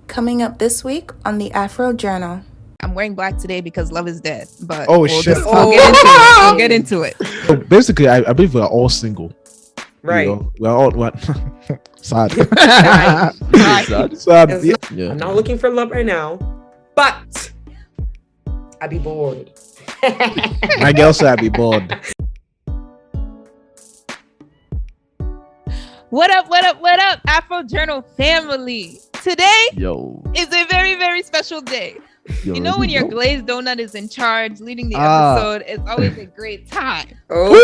Coming up this week on the Afro Journal. I'm wearing black today because love is dead. But Shit. I'll get into it. So basically, I believe we're all single. Right. You know, we're all what? Sad. Sad. Yeah. I'm not looking for love right now, but I'd be bored. My girl said I'd be bored. What up, Afro Journal family? Today is a very, very special day. You know when your glazed donut is in charge leading the episode, it's always a great time. Glazed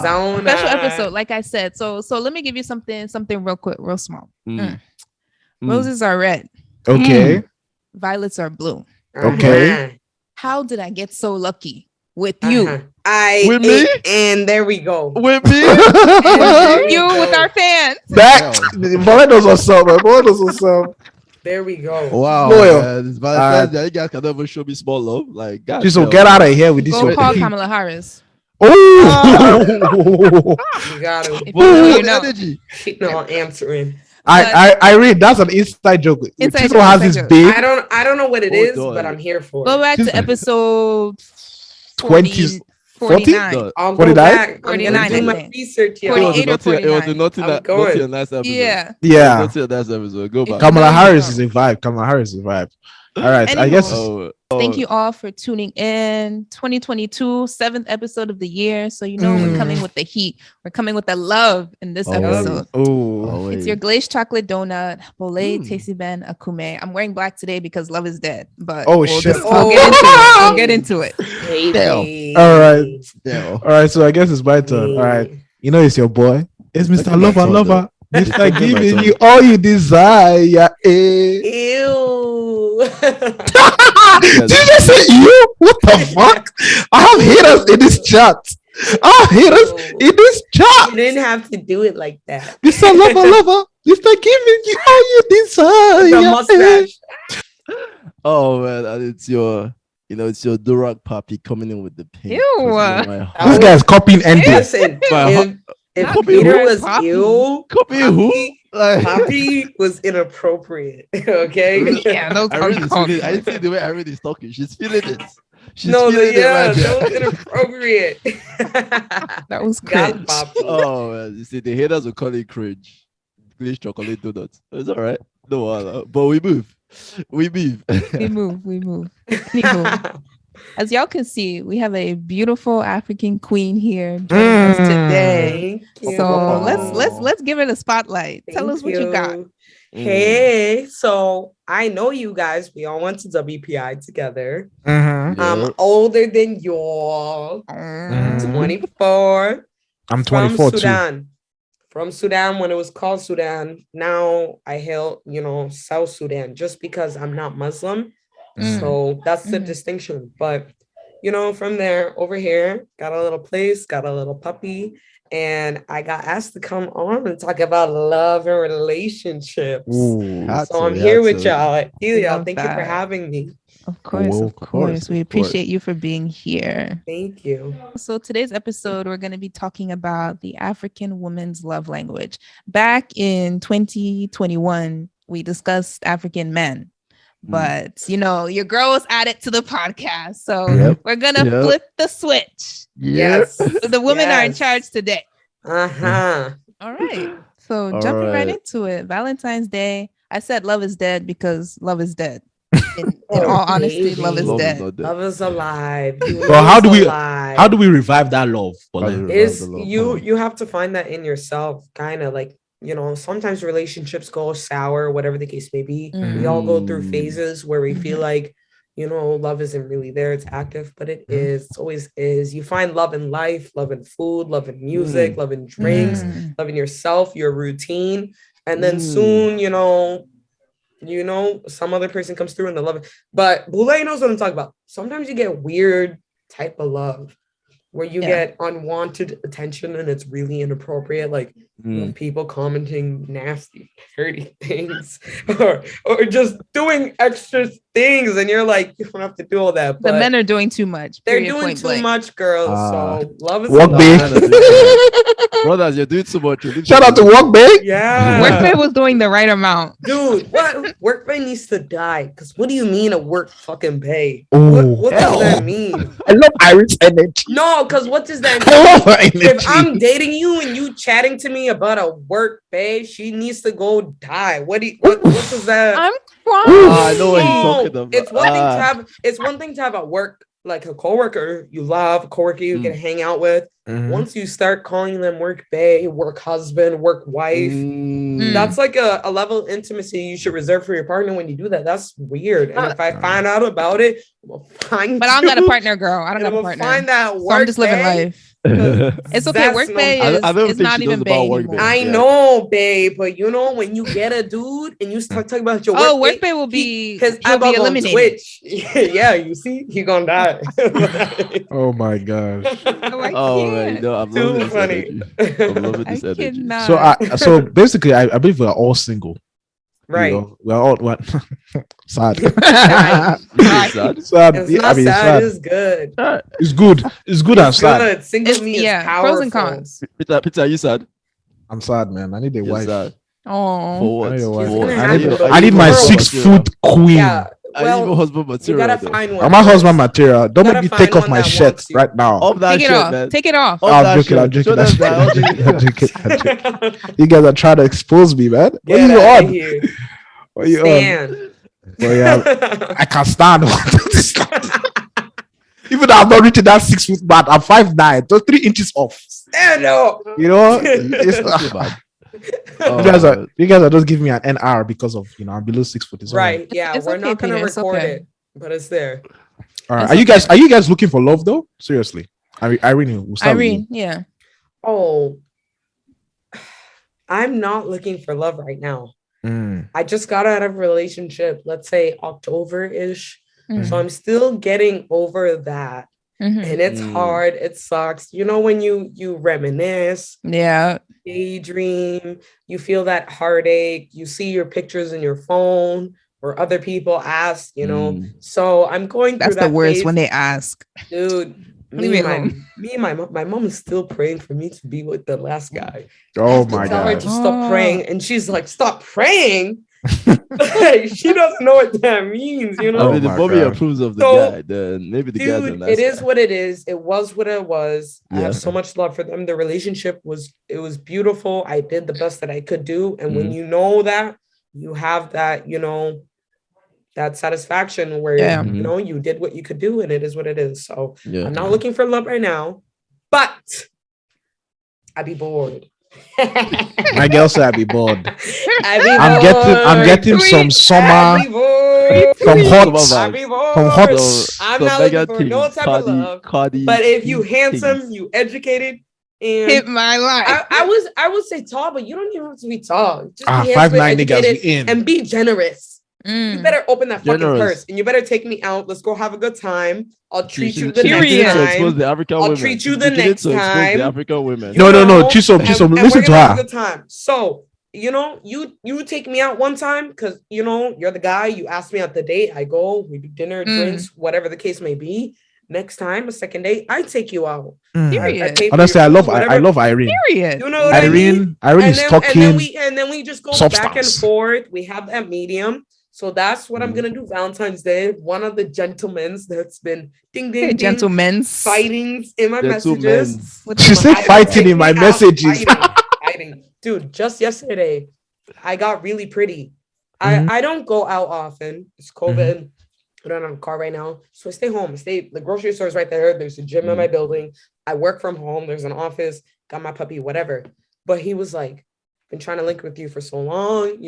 donut. Special episode, like I said. So let me give you something real quick, real small. Roses are red. Okay. Violets are blue. Okay. How did I get so lucky with you? With me? And there we go. With me? You with our fans. Boy knows what's up, man. Boy knows what's up. There we go. Wow. This Valentine Day, you guys can never show me small love. Like, God. Just so get out of here with this. Go call Kamala Harris. Oh. You got to. You know. Energy. Keep not answering. I read that's an inside joke. This one has this big. I don't know what it is, but I'm here for Go it. back to episode 20. 49. I'll 49? go back. I'm 49, gonna do I my think. research. Yeah. 48 or It was 49. not a nice episode. Yeah. Yeah. Not a nice episode. Go back. Kamala Harris is a vibe. Kamala Harris is a vibe. All right. I guess. Thank you all for tuning in. 2022, 7th episode of the year. So we're coming with the heat. We're coming with the love in this episode. It's your glazed chocolate donut, Bolé Tasty Ben Akume. I'm wearing black today because love is dead. But I'll get into it. All right. So I guess it's my turn. All right. You know it's your boy. It's Mr. Lover. Mr. Giving you all you desire. Ew. Did you just say you? What the fuck? I have haters in this chat. You didn't have to do it like that. Mr. Lover. Mr. Giving you all you desire. The mustache. Oh man, and it's your Durak puppy coming in with the pink. Ew. This guy's copying ending. Listen, if Peter was ill, Copy who? Poppy was inappropriate. Okay. Yeah, those I didn't see the way I is talking. She's feeling it. That was inappropriate. That was cringe. Oh man, you see the haters will call it cringe. Glazed chocolate donuts. It's all right. No, but we move. We move. Anywho, as y'all can see, we have a beautiful African queen here joining us today. So let's give it a spotlight. Tell us what you got. Hey, so I know you guys. We all went to WPI together. I'm older than y'all. 24. I'm 24 too. From Sudan when it was called Sudan. Now I hail, South Sudan just because I'm not Muslim. So that's the distinction. But, from there over here, got a little place, got a little puppy, and I got asked to come on and talk about love and relationships. So I'm here with y'all. Thank you for having me. Of course. We appreciate you for being here. Thank you. So today's episode, we're going to be talking about the African woman's love language. Back in 2021, we discussed African men. But your girl was added to the podcast, so we're gonna flip the switch. Yes, the women are in charge today. All right, so jumping right into it. Valentine's Day. I said love is dead because love is dead. In all honesty, love is dead. Love is alive. Well, how do we revive that love? You have to find that in yourself, kind of like. Sometimes relationships go sour, whatever the case may be. We all go through phases where we feel like, love isn't really there. It's active, but it is. It always is. You find love in life, love in food, love in music, love in drinks, love in yourself, your routine. And then soon, some other person comes through and they love it. But Boulay knows what I'm talking about. Sometimes you get weird type of love. where you get unwanted attention and it's really inappropriate, like people commenting nasty, dirty things, or just doing extra things, and you're like, you don't have to do all that. But the men are doing too much. They're doing too much, girls. So love is Walk big. Brothers, you're doing too much. Shout out to Walk Big. Yeah. Work Bay was doing the right amount. Dude, what? Work Bay needs to die. Because what do you mean a work fucking bay? Ooh, What does that mean? I love Irish energy. No, because what does that mean? If I'm dating you and you chatting to me about a work bay, she needs to go die. What does that? I'm crying. I know what he's talking about. It's one thing to have a work, like a coworker you love, a coworker you can hang out with. Once you start calling them work bae, work husband, work wife, that's like a level of intimacy you should reserve for your partner. When you do that, that's weird. And if I find out about it, but I don't got a partner, girl. I don't got a partner. Find that work, so I'm just living life. It's okay. Work bae is not even bae anymore. I know, babe, but you know when you get a dude and you start talking about your work bae will be his eyeball eliminated. Twitch. Yeah, you see, he gonna die. Oh my gosh. Man, I'm loving this energy. I'm loving this energy. So basically, I believe we're all single. Right. You know, we're all what sad. Sad. It's not sad. It's good. It's good. It's good and sad. Single me is powerful. Pros and cons. Peter, are you sad? I'm sad, man. I need a wife. Sad. Oh. For what? I need my 6-foot queen. Yeah. Well, I need husband material. You gotta find one. I'm a husband material. Don't make me take off my shirt right now. Take it off. Man. Take it off. I'm joking. You guys are trying to expose me, man. What are you on? What are you on? Well, yeah, I can't stand. Even though I'm not reaching that 6 foot mat, I'm 5'9", so 3 inches off. Stand up. You know, it's bad. You guys are just giving me an NR because of I'm below 6 foot. Right? Yeah, we're not gonna record it, but it's there. All right. Are you guys looking for love though? Seriously, Irene, we'll start with you. Yeah. Oh, I'm not looking for love right now. I just got out of a relationship, let's say October-ish. So I'm still getting over that. And it's hard. It sucks. You know, when you reminisce, daydream, you feel that heartache, you see your pictures in your phone or other people ask, So I'm going through that. That's the worst phase. when they ask. Dude. My mom is still praying for me to be with the last guy. Oh my God! Tell her to stop praying, and she's like, "Stop praying." She doesn't know what that means, I mean, the mommy approves of the guy. Then maybe the guy's a nice it is guy. What it is. It was what it was. I have so much love for them. The relationship was beautiful. I did the best that I could do, and when you know that, you have that, that satisfaction where you did what you could do, and it is what it is. So I'm not looking for love right now, but I'd be bored. My girl said I'd be bored. I'm getting some summer, some hot. I'm not looking for no type of love. But if you handsome, you educated, and hit my life. I would say tall, but you don't even have to be tall. Just be 5'9" niggas in and be generous. You better open that fucking purse and you better take me out. Let's go have a good time. I'll treat you the next time. I'll treat you the next time. The African women. No. Chisom, listen to her. Good time. So, you take me out one time because, you're the guy. You ask me out the date. I go, we do dinner, drinks, whatever the case may be. Next time, a second date, I take you out. Honestly, I love Irene. Period. You know what Irene is talking. And then we just go substance. Back and forth. We have that medium. So that's what I'm gonna do. Valentine's Day. One of the gentlemen's that's been gentlemen's fightings in my messages. She said fighting in my messages. Fighting. Dude, just yesterday, I got really pretty. I don't go out often. It's COVID. I don't have a car right now. So I stay home. The grocery store is right there. There's a gym in my building. I work from home. There's an office. Got my puppy, whatever. But he was like, been trying to link with you for so long.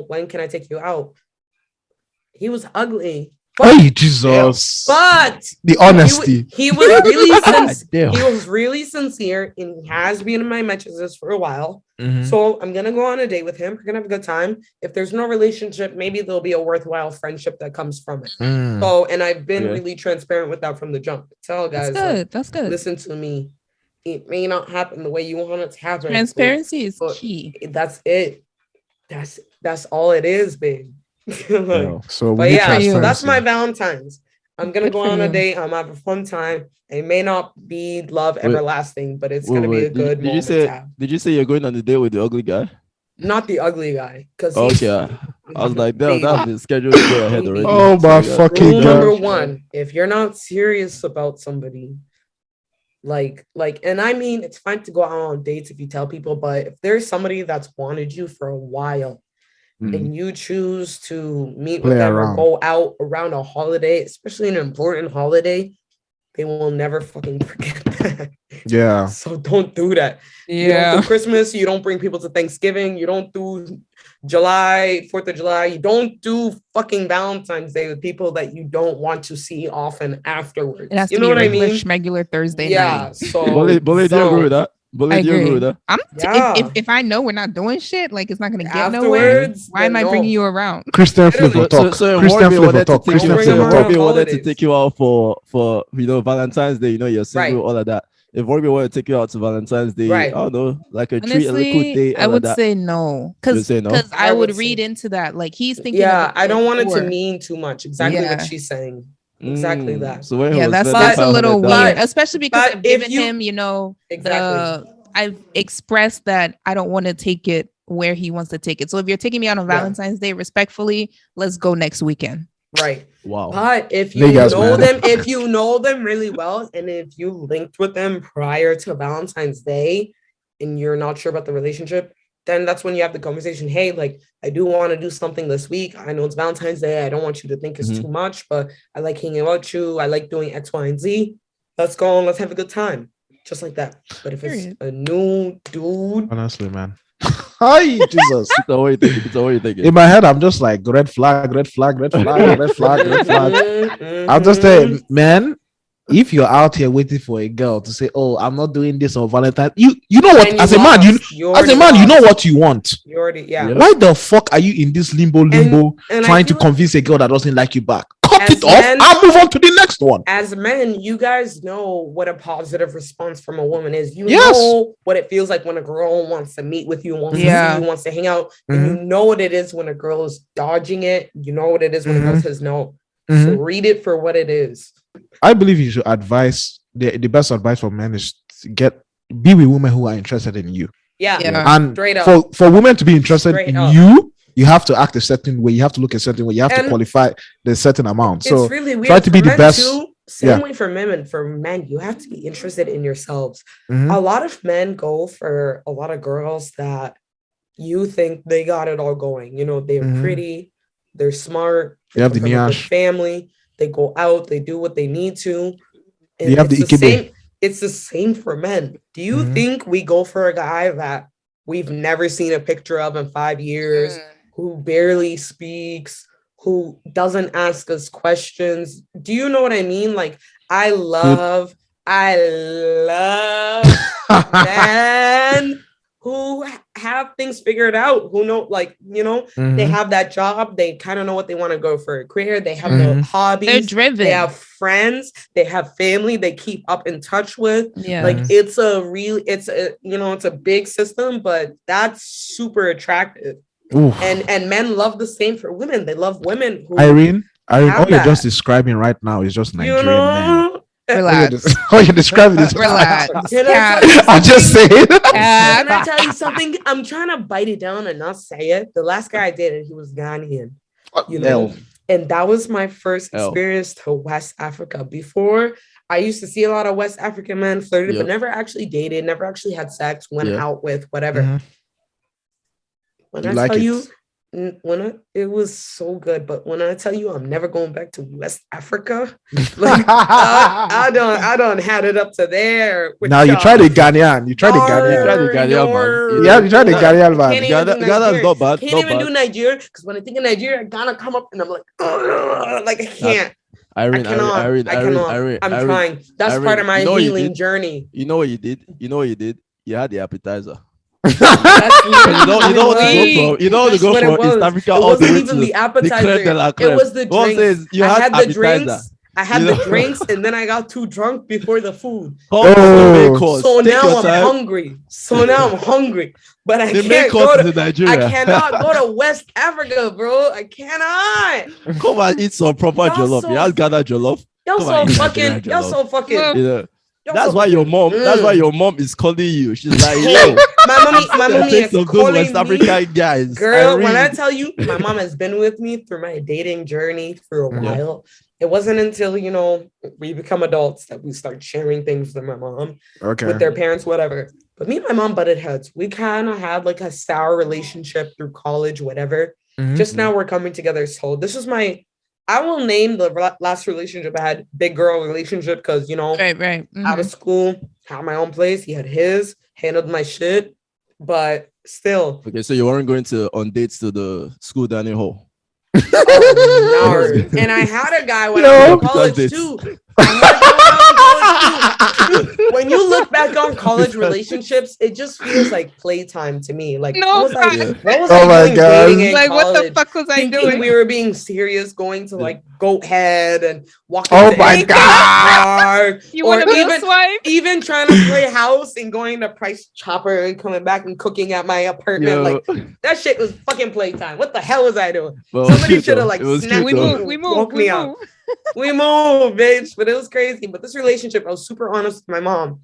When can I take you out? He was ugly. Hey, Jesus. But the honesty. He was really Damn. he was really sincere, and he has been in my messages for a while. So I'm gonna go on a date with him. We're gonna have a good time. If there's no relationship, maybe there'll be a worthwhile friendship that comes from it. So, and I've been really transparent with that from the jump. Tell guys, That's good. like, That's good. Listen to me. It may not happen the way you want it to happen. Transparency is key. That's it. That's all it is, babe. So, but yeah, so that's my Valentine's. I'm gonna go on a date. I'm having a fun time. It may not be love everlasting, but it's gonna be a good moment to have. Did you say you're going on the date with the ugly guy? Not the ugly guy, because I was like, damn, that's been scheduled to go ahead already. Oh my fucking rule God. number one: if you're not serious about somebody, like, and I mean, it's fine to go out on dates if you tell people, but if there's somebody that's wanted you for a while, and you choose to meet with them or go out around a holiday, especially an important holiday, they will never fucking forget that. Yeah. So don't do that. Yeah. You don't do Christmas. You don't bring people to Thanksgiving. You don't do July, 4th of July. You don't do fucking Valentine's Day with people that you don't want to see often afterwards. It has to you be know what I regular, mean? Regular Thursday night. Yeah. So, Bullet, do you agree with that? I agree. Yeah. If I know we're not doing shit, like it's not gonna get afterwards, nowhere. Why am I bringing you around? Christian flavor talk. Christian flavor talk. Christian flavor talk. If wanted to take you out for Valentine's Day, you're single, all of that. If Warby wanted to take you out to Valentine's Day, I don't know, like a treat, a little date. I would say no, because I would read into that. Like he's thinking. Yeah, I don't want it to mean too much. Exactly what she's saying. Exactly that. So that's a little weird, especially because I've given him, exactly. I've expressed that I don't want to take it where he wants to take it. So if you're taking me out on Valentine's Day, respectfully, let's go next weekend. Right. Wow. But if you know them, if you know them really well, and if you linked with them prior to Valentine's Day, and you're not sure about the relationship, then that's when you have the conversation. Hey, like, I do want to do something this week. I know it's Valentine's Day. I don't want you to think it's too much, but I like hanging out with you. I like doing X, Y, and Z. Let's go and let's have a good time. Just like that. But if it's a new dude. Honestly, man. Hi, Jesus. It's always thinking. In my head, I'm just like, red flag, red flag, red flag, red flag, red flag. I'll just say, man, if you're out here waiting for a girl to say, "Oh, I'm not doing this on Valentine," you know what? As a man, you know what you want. You already, Why the fuck are you in this limbo and trying to convince a girl that doesn't like you back? Cut it off and move on to the next one. As men, you guys know what a positive response from a woman is. You know what it feels like when a girl wants to meet with you, wants to see you, wants to hang out. And you know what it is when a girl is dodging it. You know what it is when a girl says no. So read it for what it is. I believe you should advise the best advice for men is to be with women who are interested in you. Yeah. And for women to be interested in you, you have to act a certain way. You have to look a certain way. You have to qualify the certain amount. So it's really weird. Try to be the best. Same way for men. For men, you have to be interested in yourselves. A lot of men go for a lot of girls that you think they got it all going. They're pretty, they're smart, they have the niche family. They go out, they do what they need to. And they have the same. It's the same for men. Do you think we go for a guy that we've never seen a picture of in 5 years, who barely speaks, who doesn't ask us questions? Do you know what I mean? Like, I love men who have things figured out, who know, they have that job, they kind of know what they want to go for a career, they have the hobbies, they're driven, they have friends, they have family they keep up in touch with. It's a big system, but that's super attractive. And men love the same for women. They love women who Irene, all you're just describing right now is just Nigerian men. Relax. You're describing this. Relax. I'm just saying. Can I tell you something? I'm trying to bite it down and not say it. The last guy I dated, he was Ghanaian. And that was my first experience to West Africa. Before, I used to see a lot of West African men flirted, but never actually dated, never actually had sex, went out with, whatever. When I tell you, It was so good, but when I tell you I'm never going back to West Africa, like I don't had it up to there. Now you try the Ghanaian. You try the Ghanaian. You try the Ghanaian, man. Yeah, you try the Ghanaian, Can't man. even do Ghana is not bad. Can't Not even bad. do Nigeria because when I think of Nigeria, Ghana come up and I'm like, ugh, like I can't. Irene, I cannot. I'm trying. That's Irene, part of my you know what you healing did? journey. You know what you did? You had the appetizer. That's You know what to go literally- from. You know what to that's go what it from was. East Africa It all the wasn't way even to the appetizer. creme de la It creme. was the What I'm drinks. saying is you I had the appetizer. drinks. I had You the know? drinks, and then I got too drunk before the food. Come from the main Oh. course. So Take now your I'm time. hungry. But I The main can't course go is in to. Nigeria. I cannot go to West Africa, bro. I cannot. Come and eat some proper Y'all jollof. so- You have Ghana jollof. Y'all Come so on, eat fucking. Nigerian Y'all jollof. so fucking. Well, You know, y'all that's so why your mom. That's why Mm. your mom is calling you. She's like, Hey, yo, my mommy taste is of those West calling me. African guys. Girl, when I Irene. tell you, my mom has been with me through my dating journey for a Yeah. while. It wasn't until, we become adults that we start sharing things with my mom, Okay. with their parents, whatever. But me and my mom butted heads. We kind of had like a sour relationship through college, whatever. Mhm. Just now we're coming together. So this is I will name the last relationship I had, big girl relationship, because, Right. out of school, had my own place. He had his, handled my shit. But still, Okay, so you weren't going on dates to the school dining hall. oh, no. And I had a guy when I was in college Dates. too. I had a guy when I was in college too. When you look back on college relationships, it just feels like playtime to me. Like, No, what was I, Yeah. what was Oh I my doing God. dating in Like, what the college? fuck was I Thinking doing? we were being serious, going to like Goat Head and walking Oh to my any God. park, You or want to be a even swipe? even trying to play house and going to Price Chopper and coming back and cooking at my apartment. Yo. Like, that shit was fucking playtime. What the hell was I doing? Well, Somebody cute should have though. like It was snapped cute me though. and We woke move. me up. We moved, bitch. But it was crazy. But this relationship, I was super honest with my mom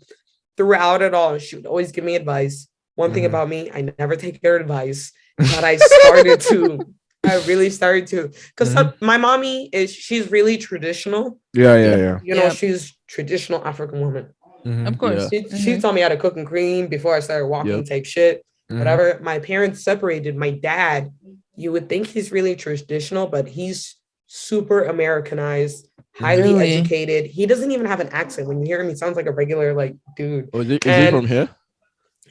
throughout it all. She would always give me advice. One thing Mhm. about me, I never take her advice, but I started to. I really started to, because my mommy she's really traditional. Yeah. She's traditional African woman. Mhm. Of course. She taught me how to cook and clean before I started walking, type shit. Mhm. Whatever. My parents separated. My dad, you would think he's really traditional, but he's super Americanized, highly Really? educated. He doesn't even have an accent. When you hear him, he sounds like a regular like dude. Oh, is he from here?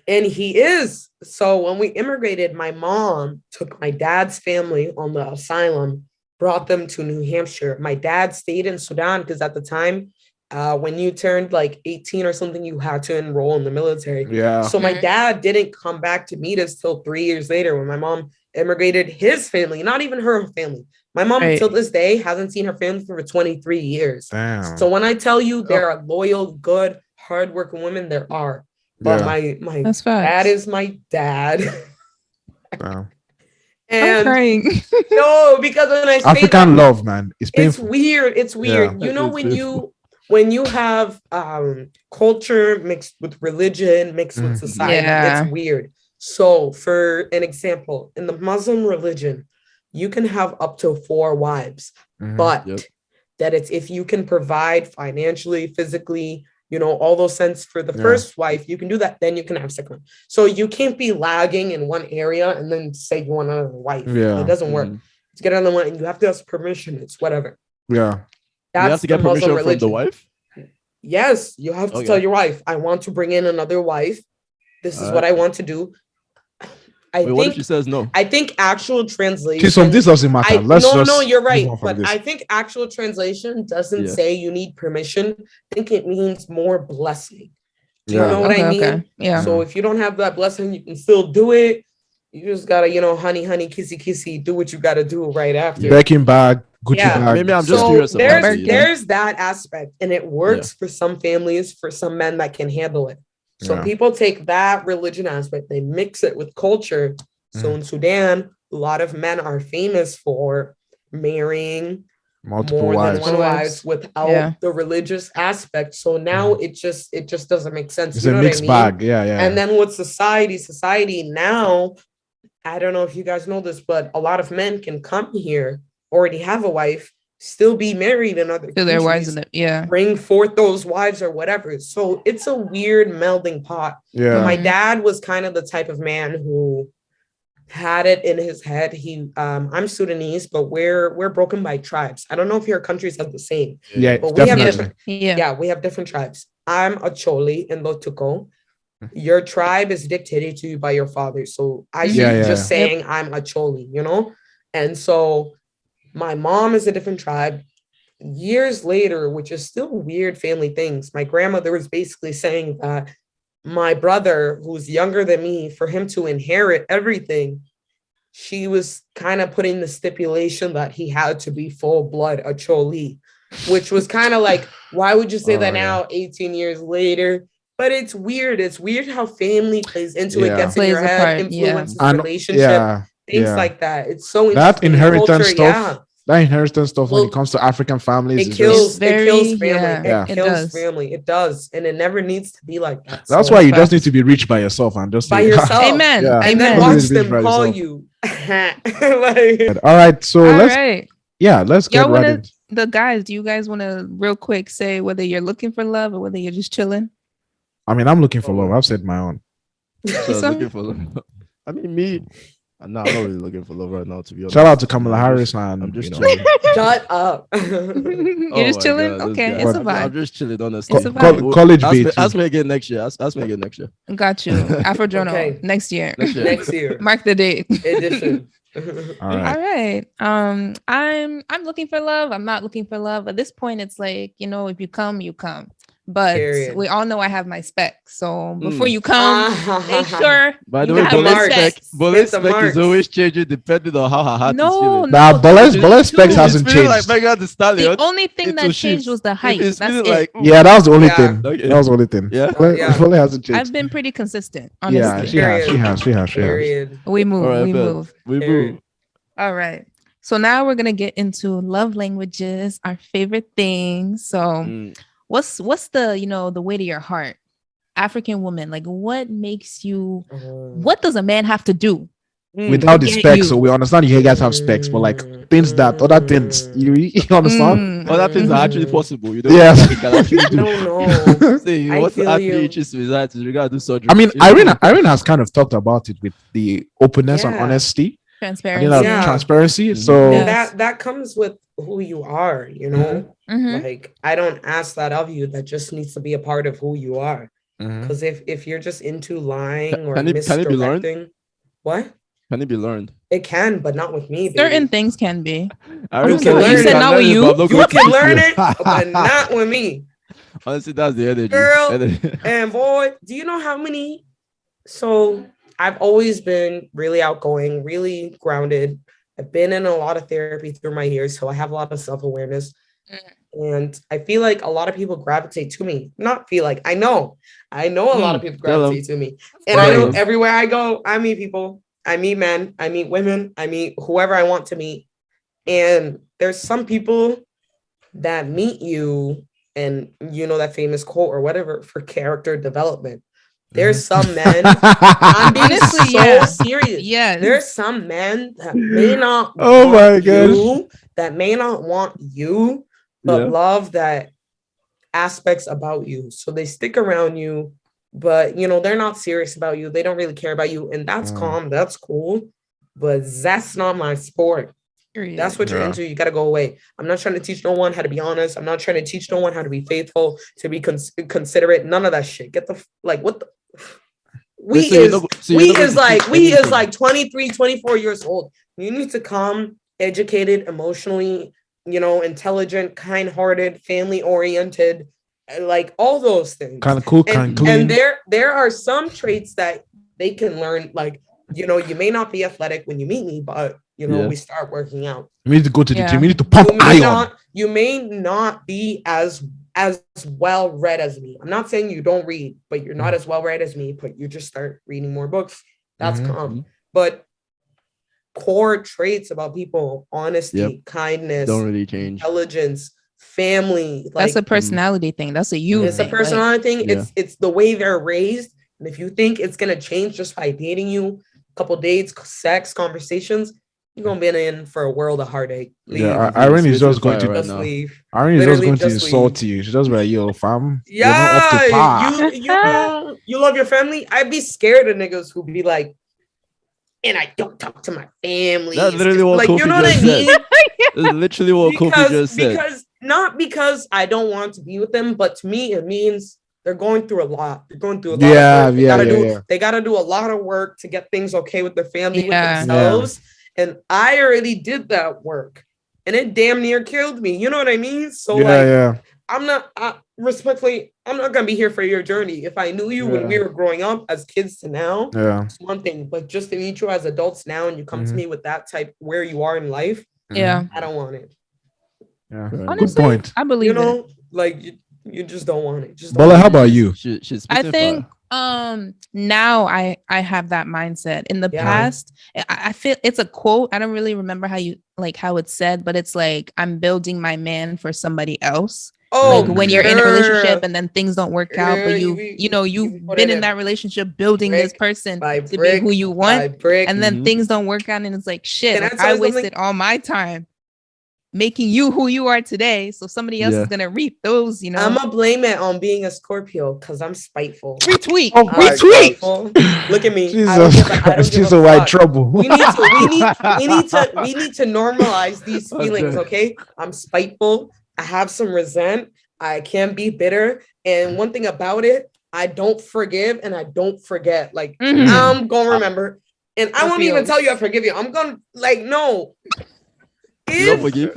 And he is. So when we immigrated, my mom took my dad's family on the asylum, brought them to New Hampshire. My dad stayed in Sudan because at the time, when you turned like 18 or something, you had to enroll in the military. Yeah. So my dad didn't come back to meet us till 3 years later when my mom immigrated his family, not even her family. My mom till this day hasn't seen her family for 23 years. Damn. So when I tell you there are loyal, good, hardworking women, there are. But my That's dad facts. is my dad. Wow. I'm And crying. no, because when I say African that, love, man, it's it's painful. weird. It's weird. Yeah. You know, It's when painful. you have culture mixed with religion, mixed with society, Yeah. it's weird. So for an example, in the Muslim religion, you can have up to 4 wives, Mhm. but Yep. that it's if you can provide financially, physically, all those sense for the first wife, you can do that, then you can have second. So you can't be lagging in one area and then say you want another wife. Yeah. It doesn't work. To get another one, and you have to ask permission. It's whatever. Yeah. That's You have to get the Muslim permission from the religion. wife. Yes, you have to Okay. tell your wife, I want to bring in another wife. This is Alright. what I want to do. Wait, what if she says no? I think actual translation. See, some this doesn't matter. No, you're right. move on from But this. I think actual translation doesn't Yeah. say you need permission. I think it means more blessing. Do you Yeah. know what I mean? Okay. Yeah. So if you don't have that blessing, you can still do it. You just gotta, honey, kissy, kissy, do what you gotta do right after. Birkin bag, Gucci Yeah. bag. Maybe I'm just So curious about there's it. You know? there's that aspect, and it works for some families, for some men that can handle it. So Yeah. people take that religion aspect, they mix it with culture. So in Sudan, a lot of men are famous for marrying Multiple more wives. than one wives without Yeah. the religious aspect. So now it just doesn't make sense. It's You a know what I mixed mean? bag. Yeah. And then with society now, I don't know if you guys know this, but a lot of men can come here, already have a wife, still be married in other To their wives countries, in it. bring forth those wives or whatever. So it's a weird melding pot. Yeah. My dad was kind of the type of man who had it in his head. I'm Sudanese, but we're broken by tribes. I don't know if your countries have the same. Yeah, but we have definitely. we have different tribes. I'm a Choli in Lotuko. Your tribe is dictated to you by your father. So I should be just saying I'm a Choli, you know? And so my mom is a different tribe. Years later, which is still weird family things, my grandmother was basically saying that my brother, who's younger than me, for him to inherit everything, she was kind of putting the stipulation that he had to be full blood a Choli, which was kind of like, why would you say that now, 18 years later? But it's weird. It's weird how family plays into it, gets in your head, influences relationship, things like that. It's so interesting. That inheritance stuff. That inheritance stuff when it comes to African families, it kills family. It kills family. It does, and it never needs to be like that. That's why you just need to be rich by yourself and just by yourself. Amen. And then watch them call you. All right, so let's get right into the guys. Do you guys want to real quick say whether you're looking for love or whether you're just chilling? I mean, I'm looking for love. I've said my own. So looking for love. I mean, me. No, I'm not really looking for love right now, to be honest. Shout out to Kamala Harris, man. I'm just chilling. Shut up. You're just chilling? God, okay, it's a vibe. I'm just chilling, honestly. It's a vibe. College beat. Ask me again next year. Ask me again next year. Got you. Afro Journal next year. Next year. Mark the date. Edition. All right. I'm looking for love. I'm not looking for love. At this point, it's like, you know, if you come, you come. But we all know I have my specs. So before you come, make sure. By the way, bullet spec is always changing depending on how her heart is feeling. Nah, bullet specs hasn't changed. Like Megan Thee Stallion. The only thing that changed was the height. That's it. Like, that was the only thing. Okay. That was the only thing. Bullet hasn't changed. I've been pretty consistent, honestly. Yeah, she has. We move. Right, we move. All right. So now we're gonna get into love languages, our favorite thing. So what's the, you know, the way to your heart? African woman, like what makes you, what does a man have to do? Without the specs, so we understand you guys have specs, but like things that other things, you understand? Other things are actually possible. You know, you can actually do. No. See, what's actually issues with that is regard to surgery. I mean, Irene has kind of talked about it with the openness and honesty. Transparency. Transparency. So that comes with who you are, you know. Like I don't ask that of you. That just needs to be a part of who you are. Because if you're just into lying or misdirecting, what? Can it be learned? It can, but not with me. Baby. Certain things can be. You said not with you. You can learn it, but not with me. Honestly, that's the energy. Girl and boy, do you know how many? So I've always been really outgoing, really grounded. I've been in a lot of therapy through my years, so I have a lot of self-awareness. And I feel like a lot of people gravitate to me. Not feel like, I know a lot of people gravitate to me. And I know everywhere I go, I meet people. I meet men, I meet women, I meet whoever I want to meet. And there's some people that meet you, and you know that famous quote or whatever for character development. There's some men, I'm being so serious. Yeah. There's some men that may not want you, but love that aspects about you. So they stick around you, but you know, they're not serious about you. They don't really care about you. And that's calm. That's cool. But that's not my sport. That's what you're into. You got to go away. I'm not trying to teach no one how to be honest. I'm not trying to teach no one how to be faithful, to be considerate. None of that shit. Get the what the we is like 23, 24 years old. You need to come educated, emotionally, you know, intelligent, kind-hearted, family-oriented, like all those things. Kind of cool, kind of clean. And there are some traits that they can learn. Like, you know, you may not be athletic when you meet me, but you know, we start working out. You need to go to the gym. You need to pump iron. You may not be as well read as me. I'm not saying you don't read, but you're not as well read as me. But you just start reading more books. That's calm. But core traits about people: honesty, kindness, don't really change. Intelligence, family. Like, that's a personality thing. That's a you. It's thing. A personality thing. It's the way they're raised. And if you think it's gonna change just by dating you, a couple dates, sex, conversations, you're gonna be in for a world of heartache. Leave. Yeah, Irene is just going to leave. Irene is just going to insult you. She's just like, yo, fam. Yeah, you love your family. I'd be scared of niggas who be like, and I don't talk to my family. That's literally what like, Kofi you know what I mean? It's literally what Kofi just said. Because not because I don't want to be with them, but to me it means they're going through a lot. They're going through a lot of work. They gotta do a lot of work to get things okay with their family, with themselves. And I already did that work, and it damn near killed me. You know what I mean? So I'm not respectfully, I'm not gonna be here for your journey. If I knew you when we were growing up as kids to now, it's one thing. But just to meet you as adults now, and you come to me with that type where you are in life, I don't want it. Yeah, honestly, good point. I believe like you just don't want it. Just Bola, how about you? I think now I have that mindset. In the past, I feel it's a quote. I don't really remember how it's said, but it's like, I'm building my man for somebody else. Like when you're in a relationship and then things don't work out, but you've been in that relationship building this person to be who you want, and then things don't work out, and it's like, shit, like, I wasted all my time making you who you are today, so somebody else is gonna reap those, you know. I'm gonna blame it on being a Scorpio because I'm spiteful. Retweet. Look at me. She's a white trouble. We need to normalize these feelings, okay? I'm spiteful. I have some resent. I can be bitter. And one thing about it, I don't forgive and I don't forget. Like, I'm gonna remember. And I won't even tell you I forgive you. I'm gonna, like, no. You don't forgive?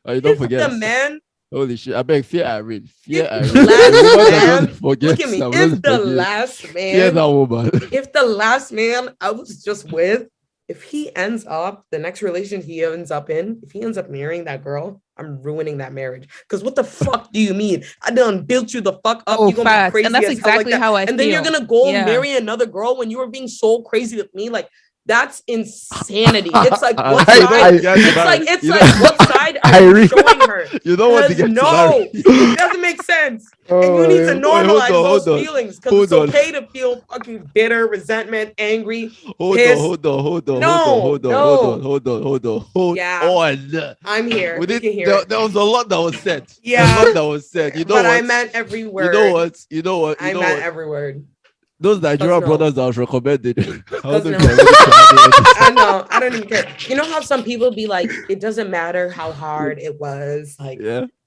Oh, you don't forget? The man. Holy shit. I beg, fear Irene. Fear Irene. Look at me. If the last man. Fear that woman. If the last man I was just with, if he ends up, the next relation he ends up in, if he ends up marrying that girl, I'm ruining that marriage. Because what the fuck do you mean? I done built you the fuck up. You're gonna be crazy, and that's exactly how I feel. And then you're gonna go marry another girl when you were being so crazy with me. Like, that's insanity. It's like, what side? It's like what side are you showing her? You don't want to get it doesn't make sense. And you need to normalize those feelings, because it's okay to feel fucking bitter, resentment, angry. Hold on. I'm here. There was a lot that was said. Yeah. A lot that was said. You know what? I meant every word. You know what? I meant every word. Those Nigerian brothers that was recommended. I know. I don't even care. You know how some people be like, it doesn't matter how hard it was. Like,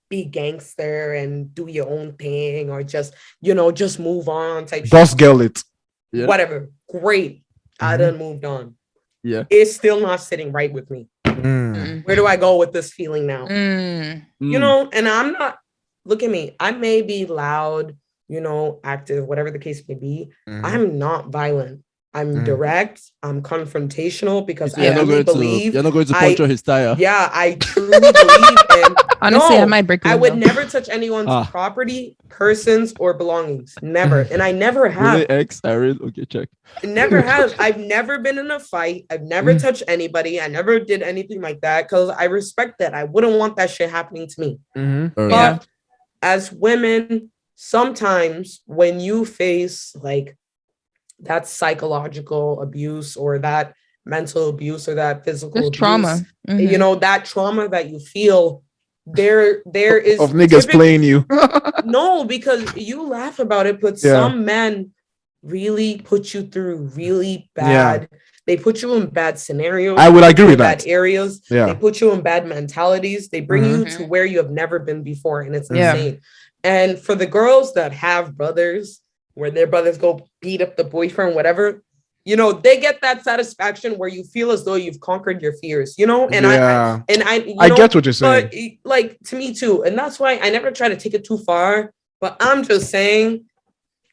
be gangster and do your own thing, or just, just move on type Boss girl it. Yeah. Whatever. Great. I done moved on. Yeah. It's still not sitting right with me. Where do I go with this feeling now? And I'm not, look at me. I may be loud, active, whatever the case may be. I'm not violent. I'm direct. I'm confrontational, because I really believe you're not going to puncture his tire. Yeah, I truly believe. And honestly, I might break. I would never touch anyone's property, persons, or belongings. Never, and I never have. Really, Irene? Okay, check. Never have. I've never been in a fight. I've never touched anybody. I never did anything like that, because I respect that. I wouldn't want that shit happening to me. But as women, sometimes when you face like that psychological abuse, or that mental abuse, or that physical abuse, trauma, that trauma that you feel, there is of niggas playing you. No, because you laugh about it, but some men really put you through really bad. They put you in bad scenarios. I would agree with that. Bad areas. They put you in bad mentalities. They bring you to where you have never been before, and it's insane. And for the girls that have brothers, where their brothers go beat up the boyfriend, whatever, they get that satisfaction where you feel as though you've conquered your fears, And I get what you're saying. But like, to me too, and that's why I never try to take it too far. But I'm just saying,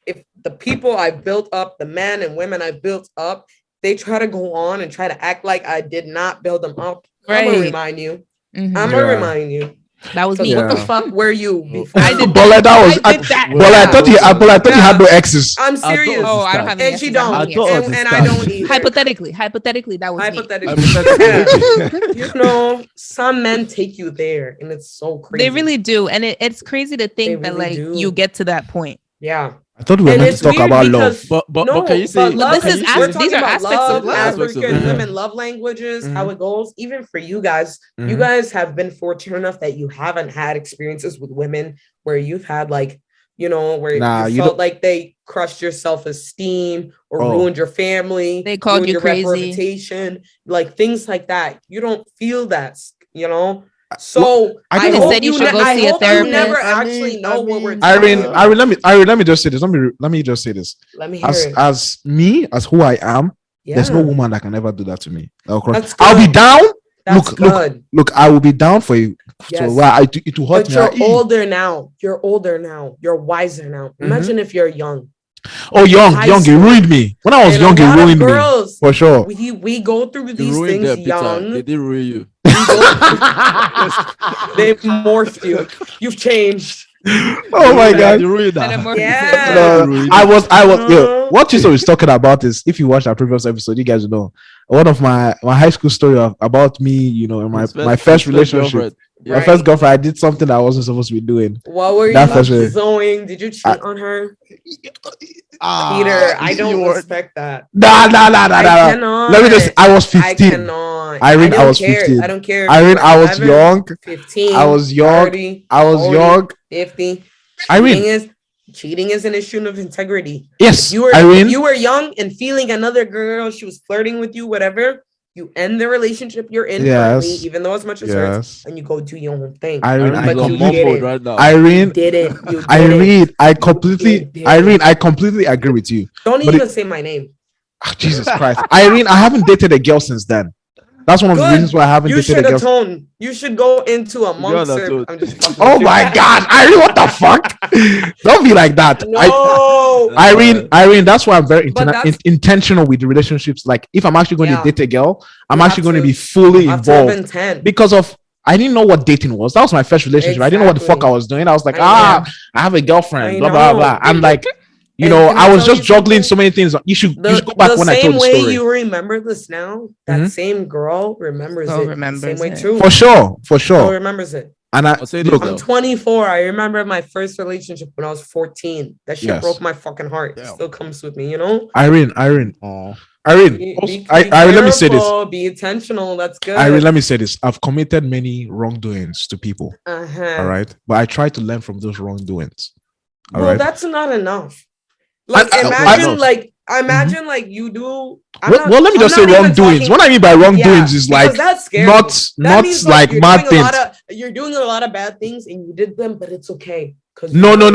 if the people I built up, the men and women I built up, they try to go on and try to act like I did not build them up, I'm gonna remind you. I'm gonna remind you. That was me. What the fuck were you before? I did that. I thought you had no exes. I'm serious. I don't have any exes. And she don't. And I don't either. Hypothetically, that was me. Some men take you there, and it's so crazy. They really do, and it's crazy to think that you get to that point. Yeah. I thought we were meant to talk about love. But can you say these are aspects of love. African women love languages, how it goes. Even for you guys, you guys have been fortunate enough that you haven't had experiences with women where you've had like you know, where you felt like they crushed your self-esteem or ruined your family. They called you your crazy. Reputation, like things like that. You don't feel that, you know. So I hope you should go see a therapist. You never actually know what we're talking about. Irene, let me just say this. Let me just say this. Let me hear it. As me, as who I am, there's no woman that can ever do that to me. I'll be down. Look, I will be down for you. Yes. So it will hurt me. But you're older now. You're older now. You're wiser now. Imagine if you're young. Oh, young, it ruined me. When I was young, it ruined me. For sure. We go through these things young. They didn't ruin you. They morphed you. You've changed. Oh my God! Yeah. I was. Yo, what Chiso is talking about is, if you watch our previous episode, you guys know one of my high school story about me. You know, in my first relationship, my first girlfriend, I did something I wasn't supposed to be doing. What were you doing? Did you cheat on her? Peter, I don't respect that. Nah. Let me just. I was 15. I cannot. Irene, I was 15. I don't care. Irene, I was young. 15. I was young. 30, I was 40, young. 50. Irene, cheating is an issue of integrity. Yes, if you were young and feeling another girl, she was flirting with you, whatever. You end the relationship you're in currently, even though as much as hurts, and you go do your own thing. Irene, you did it. Irene, I completely agree with you. Don't even say my name. Oh, Jesus Christ. Irene, I haven't dated a girl since then. That's one of the reasons why I haven't dated a girl. You should go into a monk. I'm just oh my God, Irene, what the fuck? Don't be like that. No. Irene, that's why I'm very intentional with the relationships. Like, if I'm actually going to date a girl, I'm actually going to be fully involved because of I didn't know what dating was. That was my first relationship. Exactly. I didn't know what the fuck I was doing. I was like, I have a girlfriend, blah blah blah. I'm like, you know, I was just juggling so many things. You should go back when I told the story. The same way you remember this now, that same girl remembers it. The same way too. For sure. Still remembers it. And I'm 24. I remember my first relationship when I was 14. That shit broke my fucking heart. It still comes with me, you know. Irene. Irene, let me say this. Be intentional. That's good. Irene, let me say this. I've committed many wrongdoings to people. All right, but I try to learn from those wrongdoings. That's not enough. Like imagine like you do. Well, let me just say wrongdoings. What I mean by wrongdoings is like not like mad things. You're doing a lot of bad things and you did them, but it's okay. No. What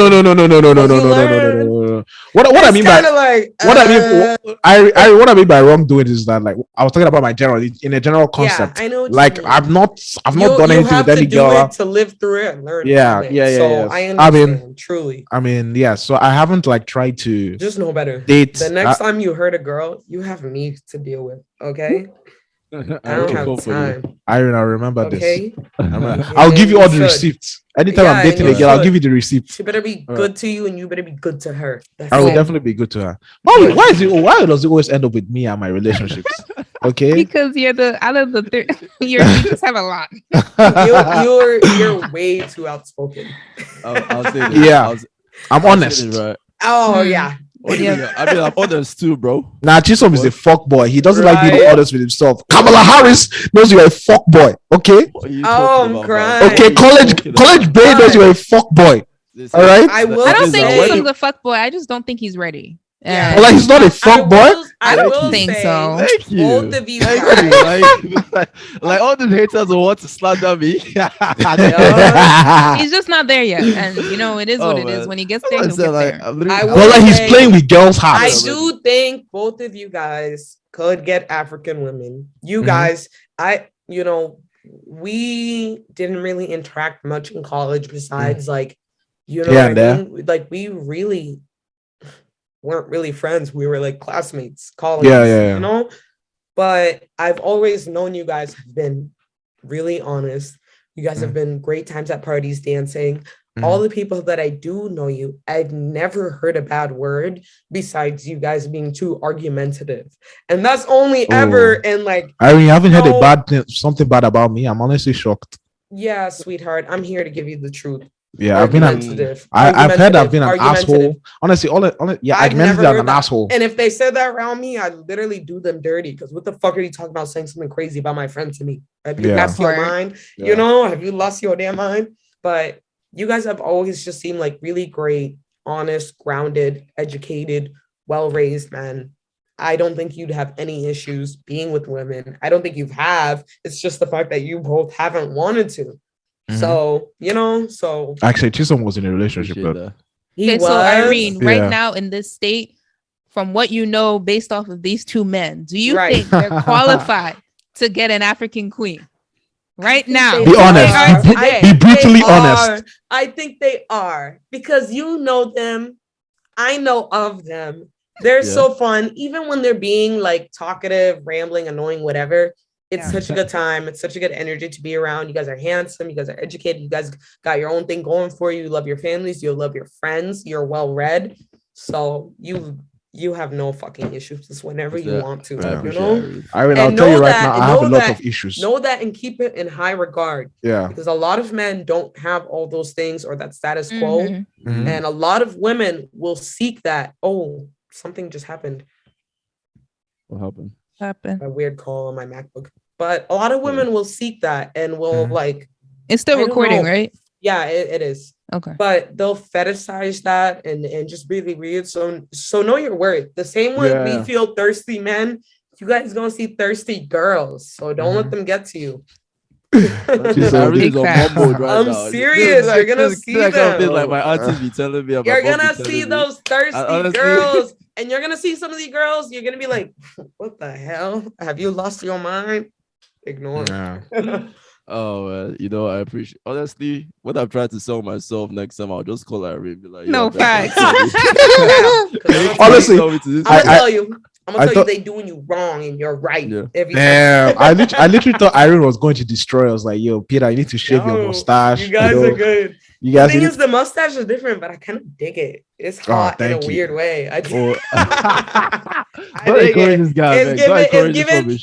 I mean by wrongdoing is that, like, I was talking about my in a general concept. I know. Like, I've not done anything with any girl to live through it and learn. Yeah. I understand. Truly. So I haven't like tried to just know better. Date the next time you hurt a girl, you have me to deal with. Okay. I don't have time. Irene, I remember this. I'll give you all the receipts. Anytime I'm dating a girl, I'll give you the receipt. She better be good to you, and you better be good to her. I will definitely be good to her. Why does it always end up with me and my relationships? Okay, because you're out of the three. You just have a lot. You're way too outspoken. I'll say this. I'm honest. Right. Oh yeah. I mean, I'm honest too, bro. Nah, Chisom is a fuck boy. He doesn't like being honest with himself. Kamala Harris knows you're a fuck boy. Okay. I'm crying. Okay, college Bay knows you're a fuck boy. All right. I don't think Chisom's a fuck boy. I just don't think he's ready. Yeah. Well, like, he's not a fuck boy. I don't think so. Thank you. Both of you. Like all the haters will want to slander me. He's just not there yet, and you know it is what it is. When he gets there, he'll get there. Well, like, he's playing with girls' hearts. I do think both of you guys could get African women. You guys, we didn't really interact much in college besides like, you know, what I mean? Like, we really weren't really friends. We were like classmates, colleagues, you know. But I've always known you guys have been really honest. You guys have been great times at parties, dancing. All the people that I do know you, I've never heard a bad word besides you guys being too argumentative. And that's only ever in like, I mean, you haven't heard a bad thing, something bad about me. I'm honestly shocked. Yeah, sweetheart. I'm here to give you the truth. Yeah, I've heard I've been an asshole. Honestly, I've never been an asshole. And if they said that around me, I literally do them dirty. Because what the fuck are you talking about saying something crazy about my friend to me? Have you lost your mind? You know, have you lost your damn mind? But you guys have always just seemed like really great, honest, grounded, educated, well-raised man, I don't think you'd have any issues being with women. I don't think you have. It's just the fact that you both haven't wanted to. So, so actually, Chisom was in a relationship, but so Irene, right Yeah. now in this state, from what you know, based off of these two men, do you think they're qualified to get an African queen? Right now, Be honest. Be brutally honest. I think they are, because you know them. I know of them. They're so fun, even when they're being like talkative, rambling, annoying, whatever. It's such a good time. It's such a good energy to be around. You guys are handsome. You guys are educated. You guys got your own thing going for you. You love your families. You love your friends. You're well read. So you have no fucking issues. Just whenever you want to, you know. I'll tell you right now, I have a lot of issues. Know that and keep it in high regard. Yeah. Because a lot of men don't have all those things or that status quo. And a lot of women will seek that. Oh, something just happened. What happened? A weird call on my MacBook. But a lot of women will seek that and will like. It's still recording, right? Yeah, it is. Okay. But they'll fetishize that and just really weird. So know your worth. The same way we feel thirsty men, you guys gonna see thirsty girls. So don't let them get to you. I'm serious. You're gonna see them. Like my auntie be telling me about. You're gonna see those thirsty girls, and you're gonna see some of these girls. You're gonna be like, "What the hell? Have you lost your mind?" Ignore. Oh man, I appreciate. Honestly, when I'm trying to sell myself next time, I'll just call Irene. Be like, no facts. Honestly, I'm gonna tell you they doing you wrong and you're right. Yeah. Damn, I literally thought Irene was going to destroy us. Like, yo, Peter, I need to shave your mustache. You guys are good. You guys. The thing is, the mustache is different, but I kind of dig it. It's hot in a weird way. I dig it.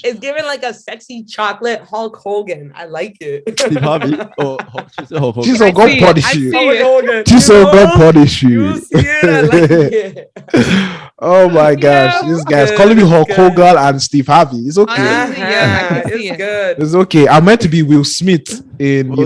It's giving like a sexy chocolate Hulk Hogan. I like it. Steve Harvey. She's so good punish you. She's so good punish you. You see it? I like it. Oh my gosh, this guy's calling me Hulk Hogan and Steve Harvey. It's okay. It's good. It's okay. I'm meant to be Will Smith in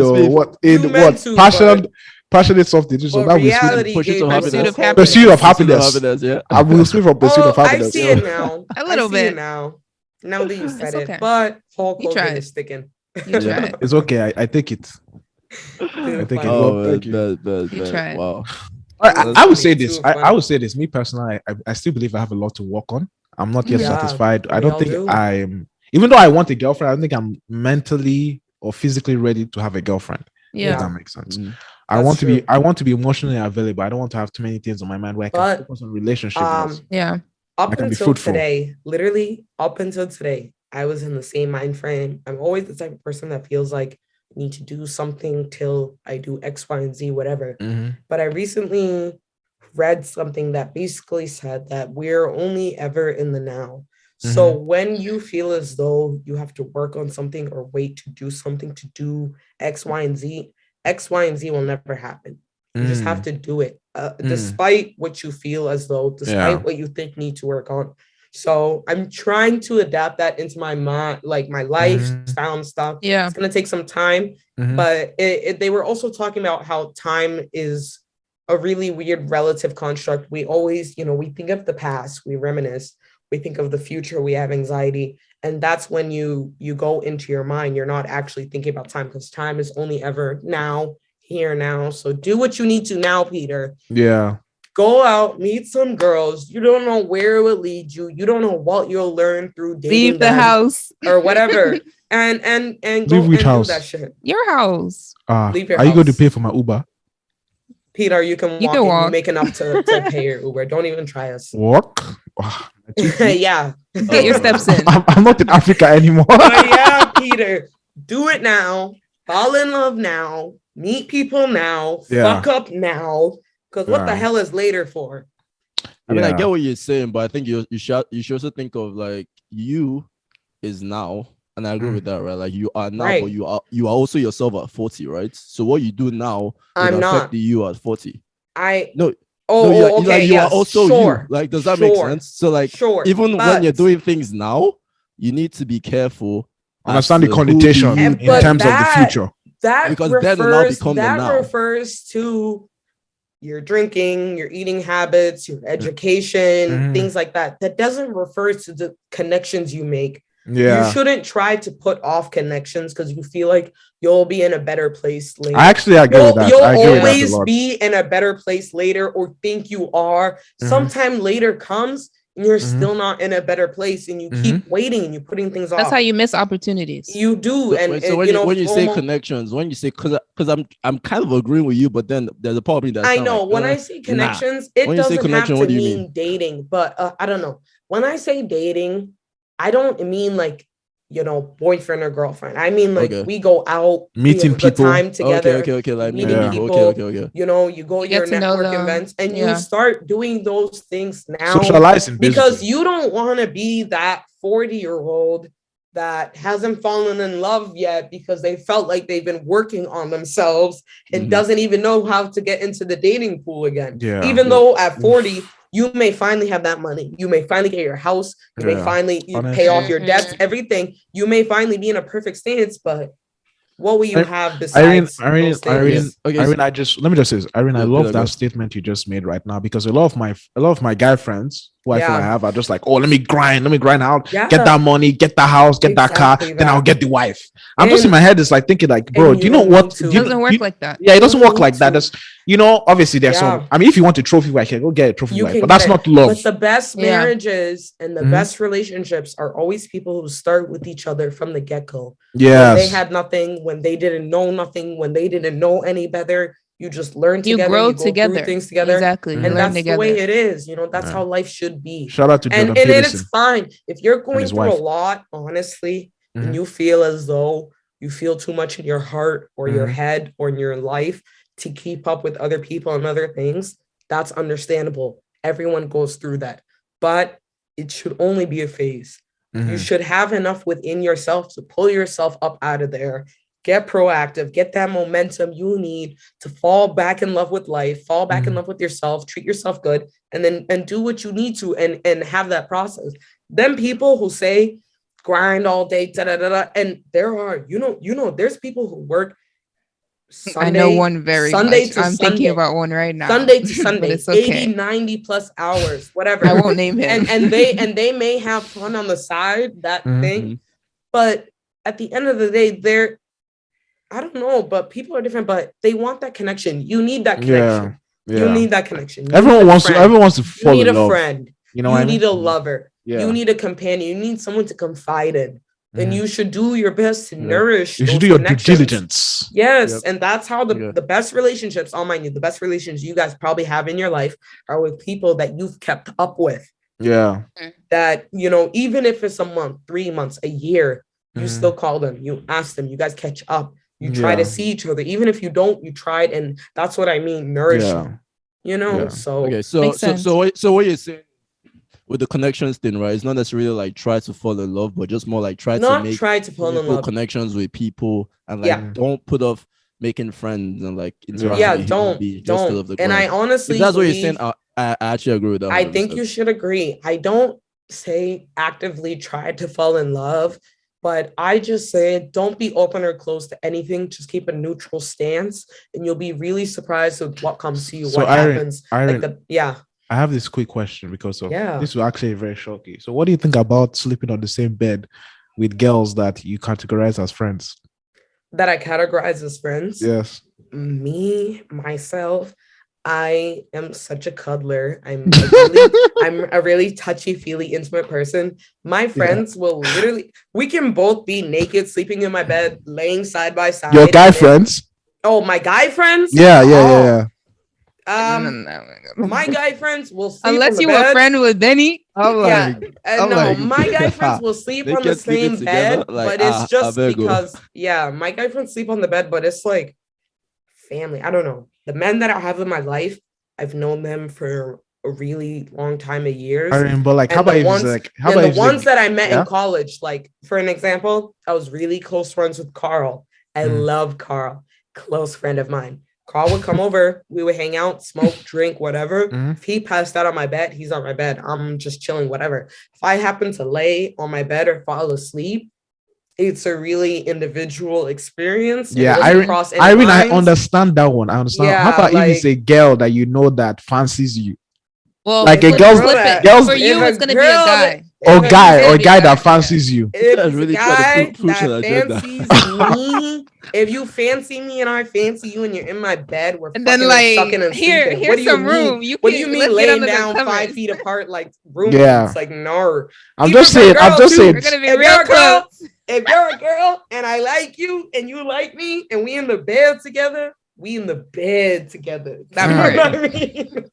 passionate something. So that Pursuit of Happiness. Yeah. I Will Smith from Pursuit of Happiness. I see it now. A little bit now. Now that you said it, but Hulk Hogan is sticking. It's okay. I take it. I take it. Thank you. Wow. I would say this. I would say this. Me personally, I still believe I have a lot to work on. I'm not yet satisfied. I don't think I'm. Even though I want a girlfriend, I don't think I'm mentally or physically ready to have a girlfriend. Yeah, if that makes sense. I want to be emotionally available. I don't want to have too many things on my mind where I can focus on relationships. Up until today, literally up until today, I was in the same mind frame. I'm always the type of person that feels like I need to do something till I do X, Y, and Z, whatever. But I recently read something that basically said that we're only ever in the now. So when you feel as though you have to work on something or wait to do something to do X, Y, and Z will never happen. You just have to do it, despite what you feel as though, despite what you think need to work on. So I'm trying to adapt that into my mind, like my lifestyle and stuff. Yeah, it's gonna take some time, but they were also talking about how time is a really weird relative construct. We always, we think of the past, we reminisce. We think of the future, we have anxiety, and that's when you go into your mind. You're not actually thinking about time, because time is only ever now, here, now. So do what you need to now, Peter. Yeah. Go out, meet some girls. You don't know where it will lead you. You don't know what you'll learn through dating. Leave the house or whatever, and go leave which and house? do that shit. Your house. Leave your house. Are you going to pay for my Uber? Peter, you can walk. You make enough to pay your Uber. Don't even try us. Walk? Yeah. Get your steps in. I'm not in Africa anymore. Yeah, Peter. Do it now. Fall in love now. Meet people now. Fuck up now. Because what the hell is later for? I mean, I get what you're saying, but I think you should also think of like you is now. And I agree with that, right? Like you are now, but you are also yourself at 40, right? So what you do now will affect you at 40. You are also you. Like, does that make sense? So like, even when you're doing things now, you need to be careful. Understand the connotation in terms of the future. That refers to your drinking, your eating habits, your education, things like that. That doesn't refer to the connections you make. You shouldn't try to put off connections because you feel like you'll be in a better place later. I actually agree with that. You'll I agree always with that a lot. be in a better place later, or think you are. Sometime later comes and you're still not in a better place, and you keep waiting and you're putting things off. That's how you miss opportunities. You do. So when you say connections, because I'm kind of agreeing with you, but then there's a part of me that's I know when I say connections, it doesn't have to mean dating, but I don't know. When I say dating, I don't mean like, boyfriend or girlfriend. I mean like we go out, meeting people, time together. Okay, like meeting people. Okay. You go to your network events, and you start doing those things now. Socializing, because you don't want to be that 40-year-old that hasn't fallen in love yet because they felt like they've been working on themselves and doesn't even know how to get into the dating pool again. Even though at 40, you may finally have that money. You may finally get your house. You may finally pay off your debts, everything. You may finally be in a perfect stance, but what will you have besides those things? Irene, let me just say this. Irene, I love that statement you just made right now, because a lot of my guy friends who I feel I have are just like, oh, let me grind out, get that money, get that house, get that car, then I'll get the wife. I'm just in my head, it's like thinking like, bro, do you know what? It doesn't work like that. Yeah, it doesn't work like that. That's, obviously there's some, I mean, if you want a trophy wife, go get a trophy wife, but that's not love. But the best marriages and the best relationships are always people who start with each other from the get-go. Yes. When they had nothing, when they didn't know nothing, when they didn't know any better. You just learn together. You grow you go together. Through things together. Exactly. And that's the way it is. That's how life should be. Shout out to Jordan and Peterson. It's fine. If you're going through a lot, honestly, and you feel as though you feel too much in your heart or your head or in your life to keep up with other people and other things, that's understandable. Everyone goes through that. But it should only be a phase. You should have enough within yourself to pull yourself up out of there. Get proactive, get that momentum you need to fall back in love with life, fall back in love with yourself, treat yourself good, and do what you need to and have that process. Them people who say grind all day, and there are, there's people who work Sunday, I know one very Sunday much. to I'm Sunday, thinking about one right now. Sunday to Sunday, it's okay. 80, 90 plus hours, whatever. I won't name him. and they may have fun on the side, that thing, but at the end of the day, I don't know, but people are different, but they want that connection. You need that connection. Yeah. You need that connection. Everyone wants to fall in love. You need a friend. You know what I mean? You need a lover. Yeah. You need a companion. You need someone to confide in. And you should do your best to nourish. You should do your due diligence. Yes. And that's how the best relationships, the best relationships you guys probably have in your life are with people that you've kept up with. Yeah. That, even if it's a month, 3 months, a year, you still call them, you ask them, you guys catch up. You try to see each other, even if you don't. You tried, and that's what I mean. Nourishing, So okay, so what you're saying with the connections thing, right? It's not necessarily like try to fall in love, but just more like try to fall in love, connections with people, and like don't put off making friends and like don't. And I honestly, if that's what you're saying, I actually agree with that. I think you should agree. I don't say actively try to fall in love. But I just say, don't be open or closed to anything. Just keep a neutral stance, and you'll be really surprised with what comes to you, what happens. I have this quick question because of this will actually very shocking. So what do you think about sleeping on the same bed with girls that you categorize as friends? That I categorize as friends? Yes. Me, myself, I am such a cuddler. I'm a really touchy-feely, intimate person. My friends will literally, we can both be naked, sleeping in my bed, laying side by side. Your guy friends? Oh, my guy friends? Yeah. My guy friends will sleep unless you bed. were a friend with Benny. My guy friends will sleep on the same bed, but it's just because my guy friends sleep on the bed, but it's like family. I don't know. The men that I have in my life, I've known them for a really long time of years. But like, the ones that I met in college, like for an example, I was really close friends with Carl. I love Carl, close friend of mine. Carl would come over, we would hang out, smoke, drink, whatever. If he passed out on my bed, he's on my bed. I'm just chilling, whatever. If I happen to lay on my bed or fall asleep, it's a really individual experience. Yeah, Irene, I understand that one. I understand. Yeah, How about if like- it's a girl that you know that fancies you? Well, Like a flip- girl's- flip it. girls- For you, if it's a gonna be a girl guy. Or if guy a- that fancies you. If That's it's really a trying to guy push an that agenda. fancies me, if you fancy me and I fancy you and you're in my bed, we're And fucking then, and like, sucking and here's sleeping. What do you some mean? room. You What do can- you let's mean get laying under the down 5 covers. feet apart like roommates? Yeah. Like, no. I'm Even just for saying. I'm girls, just too. saying. We're gonna be If real you're a girl, close. if you're a girl and I like you and you like me and we in the bed together, we in the bed together. That You know part. what I mean?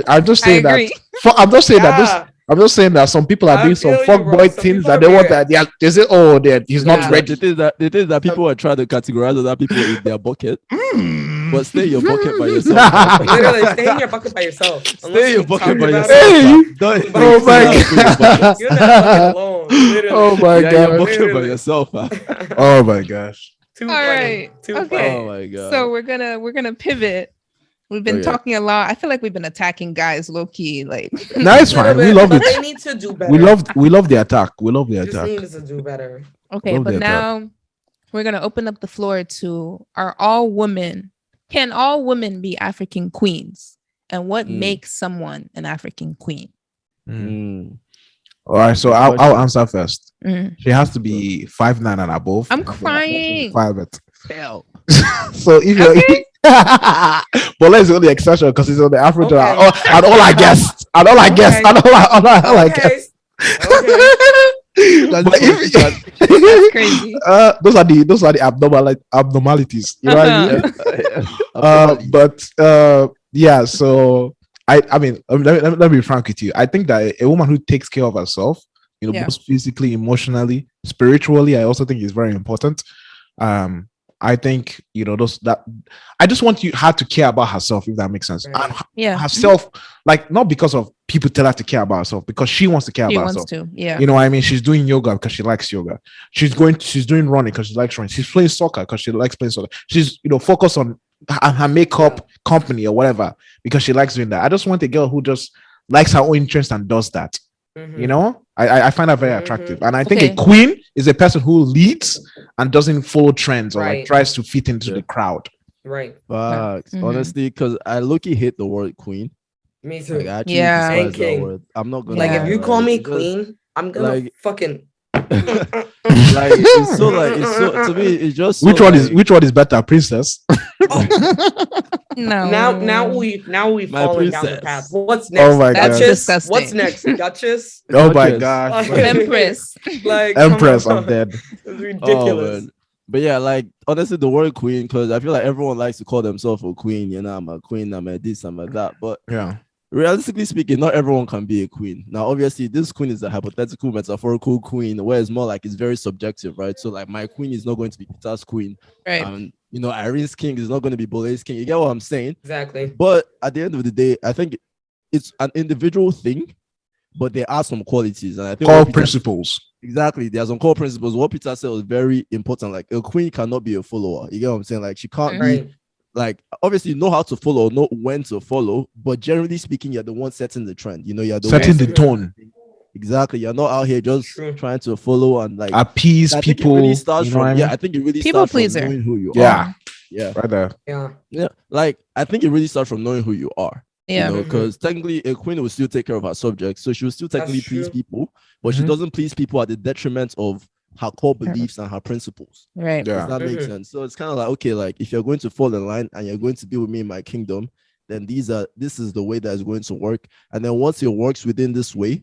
I'm just I saying that. agree. I'm just saying that this. Yeah. I'm just saying that some people are I doing some feel you, bro. fuckboy Some things people that are they want weird. that they say, oh, he's not Yeah. ready. The thing that people are trying to categorize other people in their bucket, but stay in your bucket by yourself. Literally, stay in your bucket by yourself. Stay in your bucket by about yourself. Hey! fam. Don't- Oh my don't stay in your bucket. god. You're in that bucket alone. Literally. Oh my Yeah, your god. bucket by Literally. yourself. fam. Oh my gosh. Too All funny. right. Too Okay. funny. Oh my god. So we're gonna pivot. We've been Okay. talking a lot. I feel like we've been attacking guys low key. Like No, it's Little fine. We bit, love but it. They need to do better. We love the attack. We love the Just attack. need to do better. okay, Love but the attack. now we're gonna open up the floor to can all women be African queens? And what makes someone an African queen? Mm. All right, so Good I'll question. answer first. Mm. She has to be 5'9" and above. I'm And then crying. 5'8". Fail. So if you're but let's go the exception because it's on the African Okay. and all I guessed. And all I guessed. And all I Okay. guessed. Okay. But if That's crazy. those are the abnormalities. You know what I mean? But yeah, so I mean let me be frank with you. I think that a woman who takes care of herself, you know, Yeah. both physically, emotionally, spiritually, I also think is very important. I think, you know, I just want her to care about herself, if that makes sense. Right. And Yeah. herself, like, not because of people tell her to care about herself, because she wants to care She about wants herself. to. Yeah. You know what I mean? She's doing yoga because she likes yoga. She's doing running because she likes running. She's playing soccer because she likes playing soccer. She's, you know, focused on her makeup company or whatever because she likes doing that. I just want a girl who just likes her own interest and does that. Mhm. You know, I find that very Mhm. attractive. And I think Okay. a queen is a person who leads and doesn't follow trends or like Right. tries to fit into Yeah. the crowd. Right. Facts. Mhm. Honestly, because I look hate the word queen. Me too. Like I actually Yeah. despise And that king. word. I'm not gonna Like Yeah. if you lie, call me it's just- queen, I'm gonna like- fucking like it's so to me it's just so, Which one is better, princess? No. now we've My fallen down the princess. path. What's next? Oh my That's God. disgusting. What's next? Duchess? Oh my Duchess. gosh. Empress. Like come Empress, on. I'm dead. It's Oh, ridiculous. man. But yeah, like honestly, the word queen, because I feel like everyone likes to call themselves a queen. You know, I'm a queen, I'm a this, I'm a that. But Yeah. realistically speaking, not everyone can be a queen. Now, obviously, this queen is a hypothetical, metaphorical queen, where it's more like it's very subjective, right? So, like, my queen is not going to be Peter's queen, Right. and you know, Irene's king is not going to be Bole's king. You get what I'm saying? Exactly. But at the end of the day, I think it's an individual thing, but there are some qualities, and I think Core what Peter- principles. Exactly, there are some core principles. What Peter said was very important. Like a queen cannot be a follower. You get what I'm saying? Like she can't be Right. like obviously you know how to follow, know when to follow, but generally speaking, you're the one setting the trend. You know, you're the Setting one the tone. Exactly. You're not out here just True. trying to follow and like Appease I think it people. really starts You know what from I mean? yeah, I think it really People starts from pleaser. knowing who you Yeah. are. Yeah. Right there. Yeah. Yeah. Like I think it really starts from knowing who you are. Yeah. You know, Mhm. because technically a queen will still take care of her subjects, so she will still technically That's please true. people, but she Mhm. doesn't please people at the detriment of her core beliefs and her principles. Right. Does Yeah. that make Mhm. sense? So it's kind of like okay, like if you're going to fall in line and you're going to be with me in my kingdom, then this is the way that is going to work. And then once it works within this way,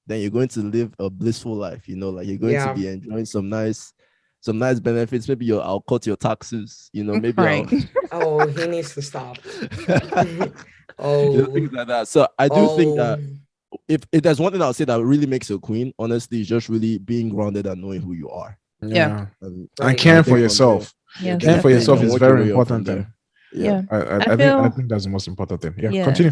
then you're going to live a blissful life. You know, like you're going Yeah. to be enjoying some nice benefits. Maybe I'll cut your taxes. You know, I'm maybe I'll crying. Oh, he needs to stop. you know, Oh. things like that. So I do think that if there's one thing I'll say that really makes a queen, honestly, is just really being grounded and knowing who you are. Yeah. And Right. And caring I for think from yourself. Yes, Caring for definitely. yourself is work your very way up from important thing. Yeah. I think that's the most important thing. Yeah. Yes. Continue.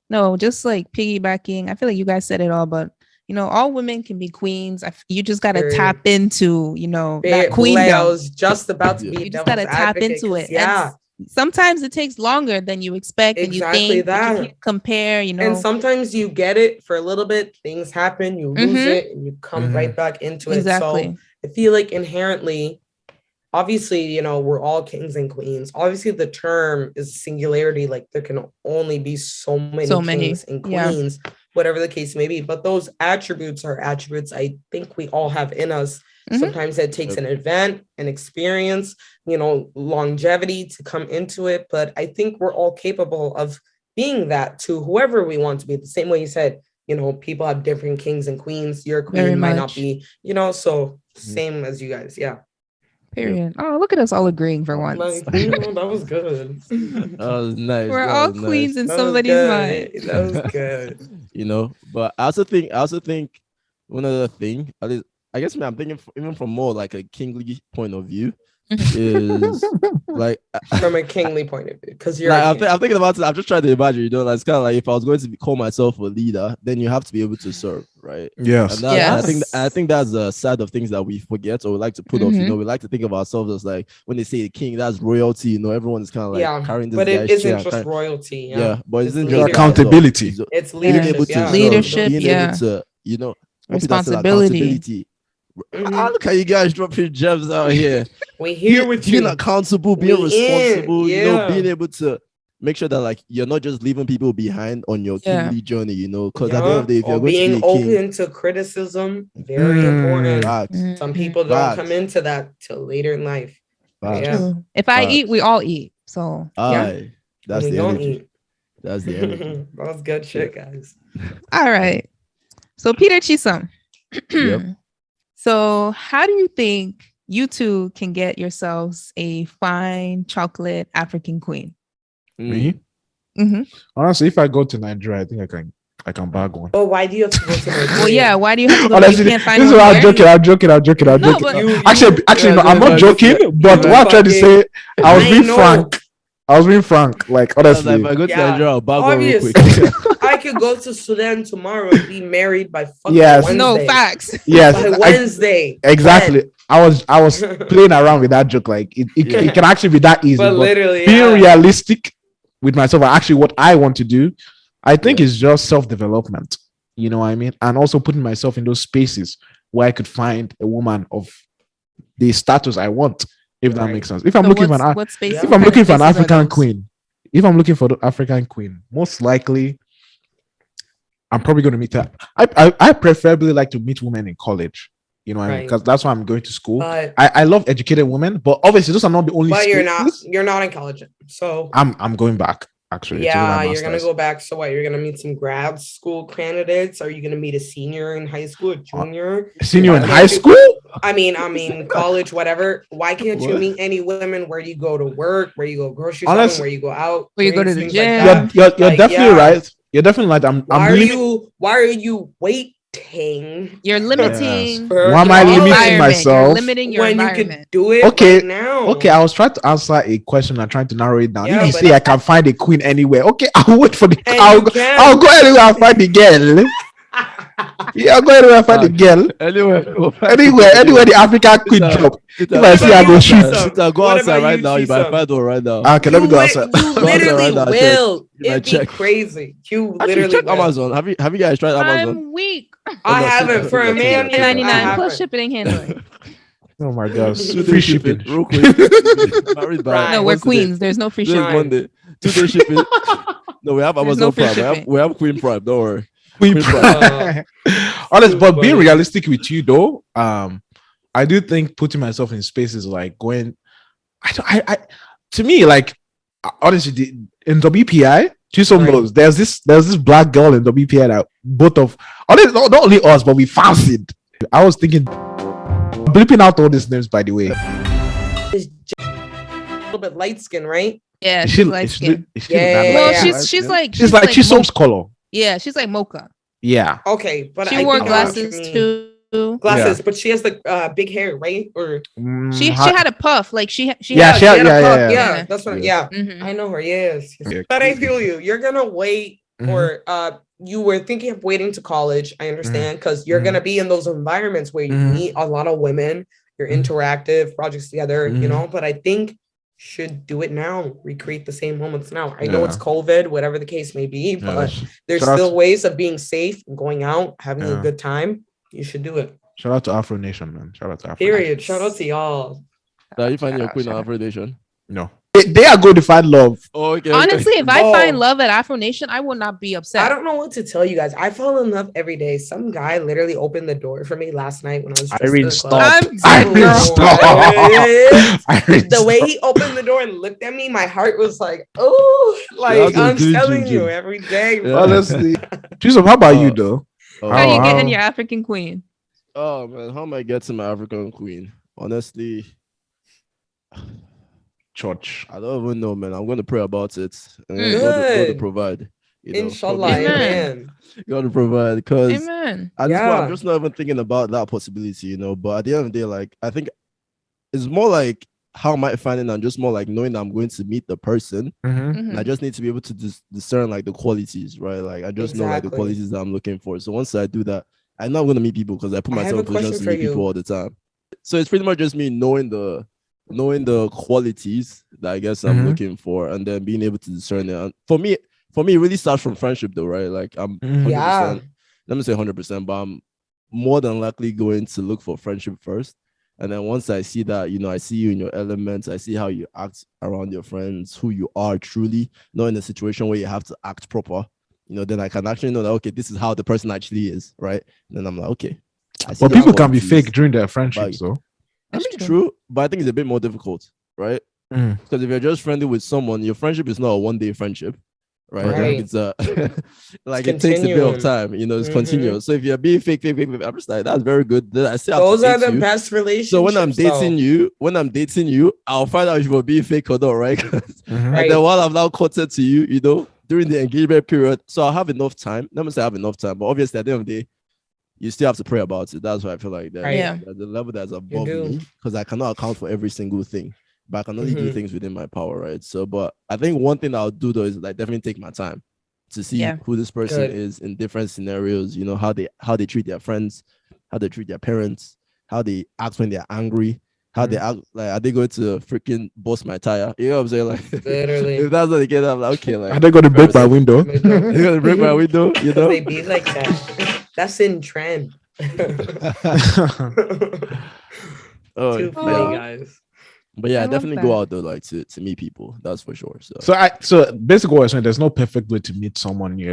No, just like piggybacking. I feel like you guys said it all, but you know, all women can be queens. You just gotta Period. tap into, you know, Babe, that queendom. I was just about to be You just devil's gotta tap advocate, into 'cause it. Yeah. And sometimes it takes longer than you expect and you Exactly think, but that. you can't compare, you know. And sometimes you get it for a little bit, things happen, you lose Mhm. it, and you come Mhm. right back into it. Exactly. So I feel like inherently, obviously, you know, we're all kings and queens. Obviously, the term is singularity, like there can only be so many kings and queens, whatever the case may be. But those attributes are attributes I think we all have in us. Sometimes it takes an event, an experience, you know, longevity to come into it. But I think we're all capable of being that to whoever we want to be. The same way you said, you know, people have different kings and queens. Your queen might not be, you know, so same as you guys. Yeah. Period. Oh, look at us all agreeing for once. Like, you know, that was good. That was nice. We're that all was queens nice. in somebody's mind. That was good. You know, but I also think one other thing, at least, I guess I'm thinking even from more like a kingly point of view, is like from a kingly point of view, because you're like, I'm thinking about it. I'm just trying to imagine, you know, like it's kind of like if I was going to call myself a leader, then you have to be able to serve, right? Yes. And I think that's a side of things that we forget or we like to put off. You know, we like to think of ourselves as like when they say the king, that's royalty. You know, everyone is kind of like carrying this. But it isn't just kind royalty. But it's just accountability. It's leadership. Being able to, you know, responsibility. Look how you guys dropping gems out here. We're here with you. Being accountable, being responsible, you know, being able to make sure that like you're not just leaving people behind on your kingly journey, you know, because at the end of the day, if you're going being to be open to criticism, very important. Some people don't come into that till later in life. Yeah. If I eat, we all eat. So that's the energy. That's the energy. That was good shit, guys. All right. So Peter Chisom. So how do you think you two can get yourselves a fine chocolate African queen? Me? Honestly, if I go to Nigeria, I think I can bag one. Oh, why do you have to go to Nigeria? Well, yeah, why do you have to go? Honestly, you can't find this is one I'm joking. No, but actually, no, I'm not joking. But what I'm trying to say, I was being frank. Like, honestly, if I go to Nigeria, I'll bag one real quick. I could go to Sudan tomorrow and be married by fucking Wednesday. No facts. Yes, by Wednesday. Exactly. I was playing around with that joke. Like it can actually be that easy. But literally, being realistic with myself, and actually what I want to do, I think is just self-development. You know what I mean? And also putting myself in those spaces where I could find a woman of the status I want, if that makes sense. If I'm looking for an African queen, most likely I'm probably going to meet her. I preferably like to meet women in college. You know what I mean? Because that's why I'm going to school. But, I love educated women, but obviously those are not the only. But you're not in college, so I'm going back. Actually, yeah, you're gonna go back. So what? You're gonna meet some grad school candidates? Are you gonna meet a senior in high school, a junior? Senior in high school? I mean, college, whatever. Why can't you meet any women where you go to work, where you go grocery shopping, where you go out, where you go to the gym? Like you're definitely right. You're definitely right. Why are you waiting? You're limiting. Why am I limiting myself? You're limiting your environment. You can do it right now. Okay, I was trying to answer a question. I'm trying to narrow it down. If you say I can find a queen anywhere, okay, I'll wait for the. I'll go anywhere and find the girl. Yeah, I'll go anywhere and find the girl. Anywhere the African queen drop. If I see, I go shoot. Go outside right now. You might find one right now. Okay, let me go outside. You literally will. It'd be crazy. You literally check Amazon. Have you guys tried Amazon? I'm weak. I haven't for a man. $99 plus shipping and handling. Oh my gosh, free shipping. Real quick. No, we're queens. There's no free shipping. Monday. 2-day shipping. No, we have Amazon Prime. We have Queen Prime. Don't worry. Queen Prime. Honest, but being realistic with you though, I do think putting myself in spaces like going, to me, like honestly, in WPI, Chisom knows there's this black girl in WPI that both of not only us, but we fancied. I was thinking, bleeping out all these names, by the way. A little bit light skin, right? Yeah, she's light skin. She's like Chisom's color. Yeah, she's like mocha. Yeah. Okay, but she wore glasses too. But she has the big hair, right? Or she had a puff, like she had a puff. Yeah, that's what. Yeah, I know her. Yes, but I feel you. You're gonna wait for you were thinking of waiting to college. I understand because you're gonna be in those environments where you meet a lot of women. You're interactive, projects together, you know. But I think should do it now. Recreate the same moments now. I know it's COVID, whatever the case may be, but there's still ways of being safe and going out, having a good time. You should do it. Shout out to Afro Nation, man. Shout out to Afro Period. Nation. Shout out to y'all. Are you finding Shout your out, queen shout on out. Afro Nation? No. They are going to find love. Oh, okay. Honestly, if I Bro. find love at Afro Nation, I will not be upset. I don't know what to tell you guys. I fall in love every day. Some guy literally opened the door for me last night when I was just Irene, in the stop. club. I'm dead, Irene, girl. stop. Irene, The way stop. he opened the door and looked at me, my heart was like, oh, like Shout out I'm to Jim, telling Jim, you Jim. every day. Yeah. Bro. Honestly. Jesus, how about you, though? Oh, How you How- getting your African queen? oh, man, how am I getting my African queen? Honestly, Church. I don't even know, man. I'm going to pray about it. And Mm. God to Good. provide. You know, Inshallah, for me. Amen. amen. God to provide, because Amen. at this point, I'm Yeah. just not even thinking about that possibility, you know. But at the end of the day, like, I think it's more like how am I finding? I'm just more like knowing that I'm going to meet the person. Mm-hmm. And I just need to be able to discern like the qualities, right? Like I just know like the Exactly. qualities that I'm looking for. So once I do that, I know I'm going to meet people because I put I have myself a in positions question to for meet people you. all the time. So it's pretty much just me knowing the qualities that I guess I'm Mhm. looking for, and then being able to discern it. And for me, it really starts from friendship, though, right? Like I'm 100%. Yeah. Let me say 100%, but I'm more than likely going to look for friendship first. And then once I see that, you know, I see you in your elements, I see how you act around your friends, who you are truly, not in a situation where you have to act proper, you know, then I can actually know that, okay, this is how the person actually is, right? And then I'm like, okay. I see But the people can be qualities. fake during their friendships, But- though. I That's mean, true. true, but I think it's a bit more difficult, right? Mm. Because if you're just friendly with someone, your friendship is not a one-day friendship, right? Okay. Like it's a like It's it takes a bit of continuum. time, you know, it's Mhm. continuous. So if you're being fake, I'm just like, that's very good. Then I still have Those to are date the you. best relationships. So when I'm dating though. you, I'll find out if you're being fake or not, right? Mhm. Right. And then while I'm now content to you, you know, during the engagement period, so I'll have enough time. Let me say I have enough time, but obviously at the end of the day, you still have to pray about it. That's why I feel like that. Right. Yeah. The level that's above do. me, because I cannot account for every single thing, but I can only do Mhm. things within my power, right? So, but I think one thing I'll do though is like definitely take my time to see Yeah. who this person Good. is in different scenarios. You know, how they treat their friends, how they treat their parents, how they act when they're angry, how they act like are they going to freaking bust my tire? You know what I'm saying? Like Literally. if that's not the case, I'm like, okay, like Are they going to break my person- window? They don't. They're gonna break my window, you know. They be like that. That's in trend. Oh, Too funny, yeah. guys. But yeah, I I love definitely go that. out there like to meet people. That's for sure. So, So basically what I'm saying, there's no perfect way to meet someone you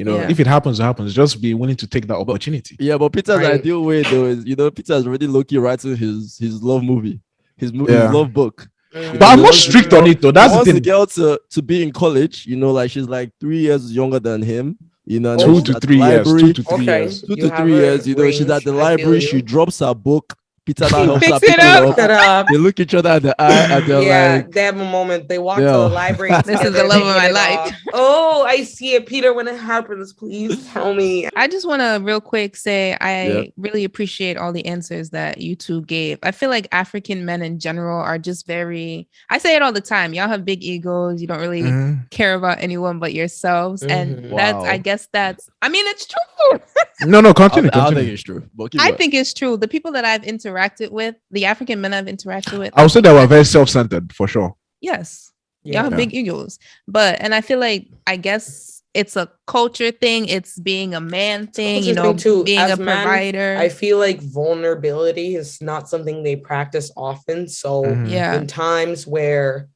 know, Yeah. if it happens, it happens. Just be willing to take that opportunity. yeah, but Peter's Right. ideal way though is, you know, Peter's already low-key writing his love movie, his Yeah. love book. Mhm. But I'm He not wants- strict on it though. That's He the wants the thing. girl to be in college, you know, like she's like 3 years younger than him, you know, and then 2 she's to at the 3 years. library, 2 to 3 Okay. years. 2 You to have 3 a years, you know, she's at the range, I feel library, she you. drops her book, Peter now helps her Picks pick it it up. up. Shut up. They look each other at the eye and they're Yeah, like, they have a moment. They walk to Yo. the library. This is together, the love they of hit my it life. off. Oh, I see it, Peter. When it happens, please tell me. I just want to real quick say I Yeah. really appreciate all the answers that you two gave. I feel like African men in general are just very, I say it all the time. Y'all have big egos. You don't really Mhm. care about anyone but yourselves. And Mhm. that's, I Wow. guess I mean, it's true. No, I continue. think it's true. But keep I going. think it's true. The people that I've interacted with, the African men I've interacted with, I would say that we're very self-centered for sure. yes, y'all Yeah. have big egos. And I feel like, I guess it's a culture thing. It's being a man thing, Culture you know, thing too. being As a men, provider. I feel like vulnerability is not something they practice often. So Mhm. yeah. in times where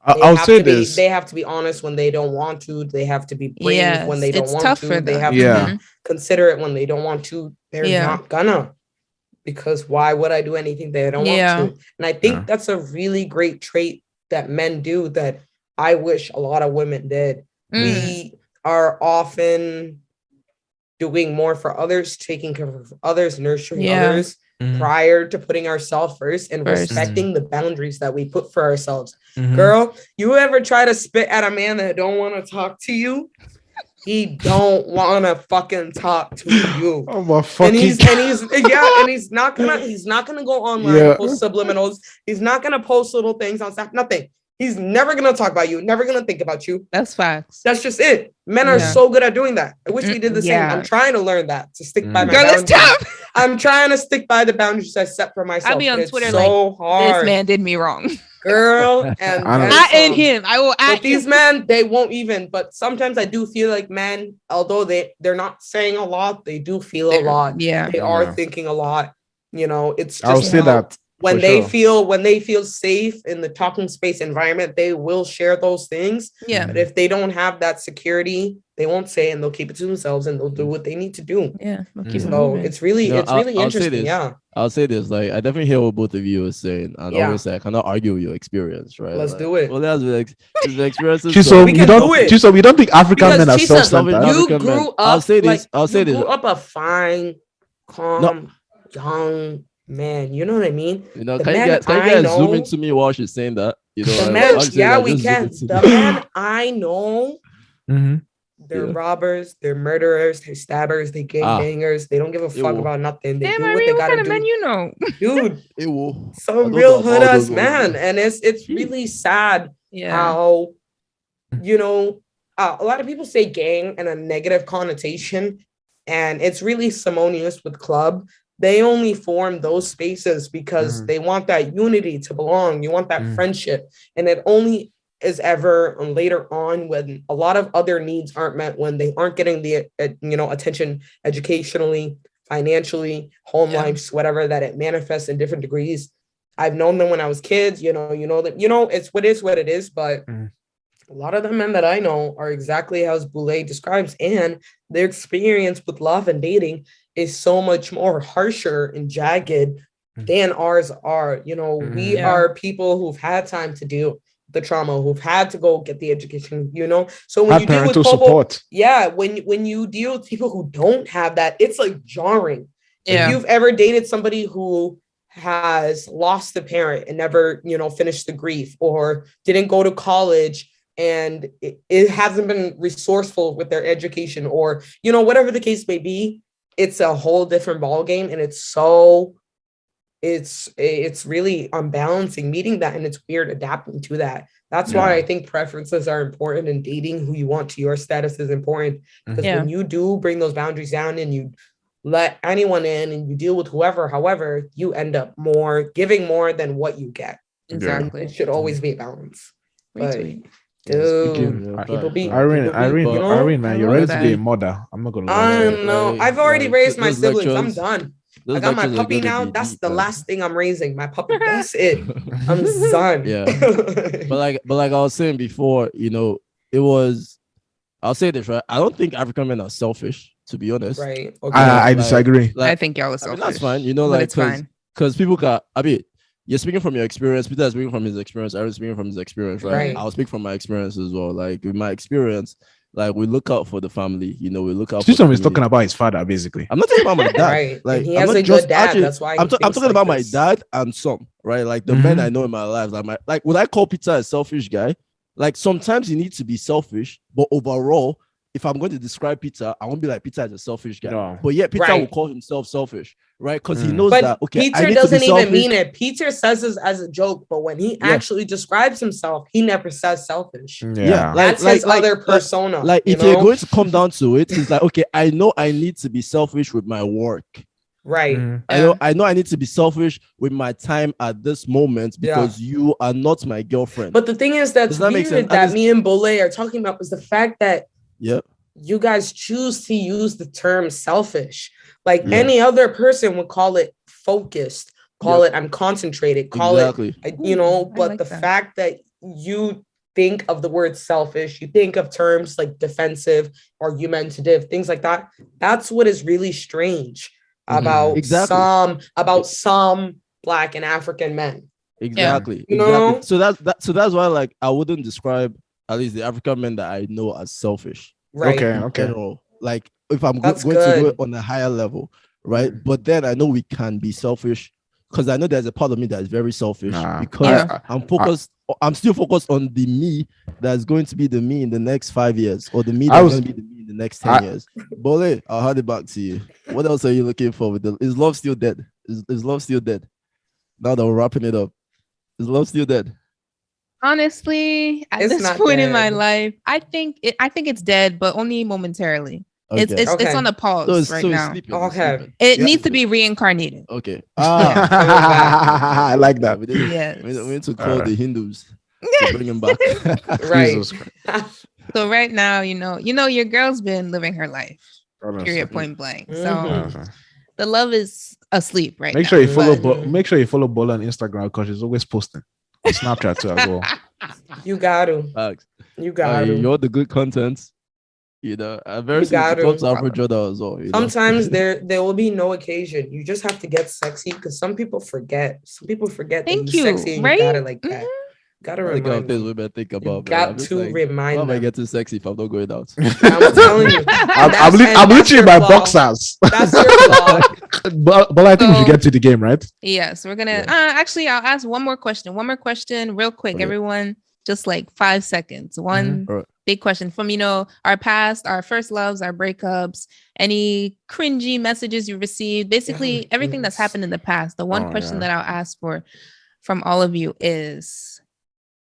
they I would have say to be, this. they have to be honest when they don't want to. They have to be brave Yes, when they don't it's want tough to. for They them. have Yeah. to be considerate when they don't want to. They're Yeah. not gonna. Because why would I do anything they don't Yeah. want to? And I think Yeah. that's a really great trait that men do that I wish a lot of women did. Mm. We are often doing more for others, taking care of others, nurturing Yeah. others Mhm. prior to putting ourselves first and First. respecting the boundaries that we put for ourselves. Mhm. Girl, you ever try to spit at a man that don't want to talk to you? He don't want to fucking talk to you. Oh my And fucking. he's and he's not gonna go online Yeah. and post subliminals. He's not gonna post little things on Snap. Nothing. He's never gonna talk about you. Never gonna think about you. That's facts. That's just it. Men are Yeah. so good at doing that. I wish we did the same. Yeah. I'm trying to learn that to stick by my Girl, it's boundaries. tough. I'm trying to stick by the boundaries I set for myself. I'll be on but it's Twitter so This hard. man did me wrong. girl, and I and him. I will but these men, they won't even. But sometimes I do feel like men, although they're not saying a lot, they do feel a lot. Yeah, they are thinking a lot. You know, it's just I'll say that when for they sure. feel safe in the talking space environment, they will share those things. Yeah. But if they don't have that security, they won't say, and they'll keep it to themselves, and they'll do what they need to do. Yeah. We'll keep it So moving. it's really I'll interesting. say this. Yeah. I'll say this. Like, I definitely hear what both of you are saying, and Yeah. obviously I cannot argue with your experience, right? Let's like, do it. Well, that's the experiences. Chisom, We you can don't. do it. Chisom, you don't think African Because men are Chisom, self-centered? you African men. grew up. I'll say this. Like, I'll say you this. grew up a fine, calm, No. young man. You know what I mean? You know, The can you men guys zoom know- into me while she's saying that? You know, The like, men, I'll say yeah, that, we just zoom can. into The me. men I know, Mhm. they're Yeah. robbers, they're murderers, they're stabbers, they gangbangers. They don't give a fuck Ew. about nothing. They Damn, do what Irene, they what gotta kind of do. men you know? Dude, Ew. I some don't real know hood about ass those ones. man. And it's really sad Yeah. how, you know, a lot of people say gang in a negative connotation, and it's really simonious with club. They only form those spaces because they want that unity to belong. You want that friendship, and it only is ever later on when a lot of other needs aren't met, when they aren't getting the attention educationally, financially, home lives, whatever, that it manifests in different degrees. I've known them when I was kids. You know that it's what it is, but. A lot of the men that I know are exactly as Boulay describes, and their experience with love and dating is so much more harsher and jagged than ours are. We are people who've had time to deal with the trauma, who've had to go get the education, So when you deal with people, support. when you deal with people who don't have that, it's like jarring. Yeah. If you've ever dated somebody who has lost a parent and never, finished the grief, or didn't go to college and it hasn't been resourceful with their education, or whatever the case may be, it's a whole different ball game, and it's really unbalancing meeting that, and it's weird adapting to that. That's why I think preferences are important, and dating who you want to your status is important, because when you do bring those boundaries down and you let anyone in and you deal with whoever, however, you end up giving more than what you get. Exactly. It should always be a balance. Retweet. Irene, man, you're ready to be a mother. I'm not gonna lie. I know. I've already raised my siblings. I'm done. I got my puppy now. That's the last thing I'm raising. My puppy. That's it. I'm done. Yeah. but like I was saying before, I'll say this, right? I don't think African men are selfish, to be honest. Right. Okay. I disagree. I think y'all are selfish. That's fine. but it's fine. Because people can. You're speaking from your experience. Peter is speaking from his experience. Aaron's speaking from his experience, right? I'll speak from my experience as well. Like, with my experience, like, we look out for the family. We look out. Chisom is talking about his father, basically. I'm not talking about my dad. Right. Like, and he has a good dad. Actually, that's why I'm talking about my dad and some, right? Like, the men I know in my life. Like, would I call Peter a selfish guy? Like, sometimes you need to be selfish, but overall, if I'm going to describe Peter, I won't be like, Peter is a selfish guy. No. But yet Peter will call himself selfish, right? Because he knows that, okay, Peter doesn't even mean it. Peter says this as a joke, but when he actually describes himself, he never says selfish. Yeah. That's his other persona. Like, if you're going to come down to it, he's like, okay, I know I need to be selfish with my work. Right. I know I need to be selfish with my time at this moment because you are not my girlfriend. But the thing is that's weird that me and Boulay are talking about is the fact that you guys choose to use the term selfish. Like any other person would call it focused, call it I'm concentrated, call it, but like the fact that you think of the word selfish, you think of terms like defensive, argumentative, things like that. That's what is really strange about some Black and African men. Exactly. Know? So that's why, like, I wouldn't describe at least the African men that I know as selfish. Right. Okay. General. Like, if I'm going to do it on a higher level, right? But then I know we can be selfish because I know there's a part of me that is very selfish because I'm still focused on the me that's going to be the me in the next 5 years, or the me that's going to be the me in the next 10 years. Bole, I'll hand it back to you. What else are you looking for? Is love still dead? Is love still dead? Now that we're wrapping it up, is love still dead? Honestly, at this point in my life, I think it's dead, but only momentarily. It's on a pause right now. Sleeping. It needs to be reincarnated. Okay. I like that. We need to call the Hindus to bring him back. Right. So right now, your girl's been living her life. Period. Point blank. So the love is asleep right now. Make sure you follow Bola on Instagram because she's always posting. Snapchat too as well. You got to. You got to. You're the good content. I've very seen Jordan as well. Sometimes there will be no occasion. You just have to get sexy because some people forget. Some people forget that you're sexy and you got it like that. Gotta remind me. Think about. Got to remind them. Why am I getting sexy if I'm not going out? I'm telling you. I'm literally in my boxers. That's your flaw. But I think we should get to the game, right? Yes, we're gonna. Actually, I'll ask one more question. Real quick, everyone. Just like 5 seconds. One big question from our past, our first loves, our breakups, any cringy messages you received, basically everything that's happened in the past. The one question that I'll ask from all of you is,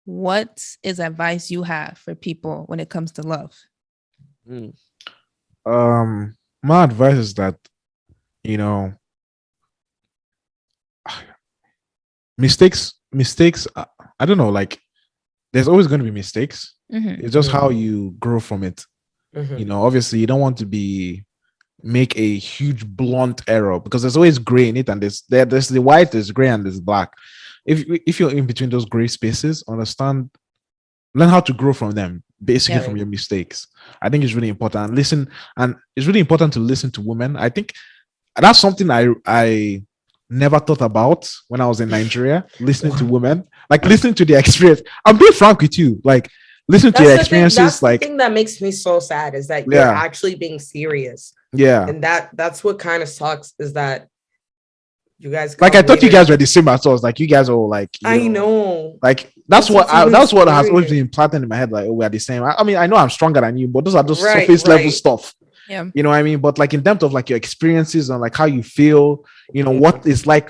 what is advice you have for people when it comes to love? My advice is that mistakes. I don't know, like. There's always going to be mistakes. It's just how you grow from it. Obviously, you don't want to make a huge blunt error because there's always gray in it, and there's the white, there's gray, and there's black. If you're in between those gray spaces, learn how to grow from them, basically from your mistakes. I think it's really important. And it's really important to listen to women. I think that's something I never thought about when I was in Nigeria, listening to women, like listening to their experience. I'm being frank with you, like listen to your experiences. That's the thing that makes me so sad is that you're actually being serious. Yeah. And that's what kind of sucks is that you guys like I thought you guys were the same as us. Like you guys are all like I know. Like that's what has always been implanted in my head. Like, oh, we are the same. I mean, I know I'm stronger than you, but those are just surface level stuff. Yeah. You know what I mean? But like in terms of like your experiences and like how you feel, what it's like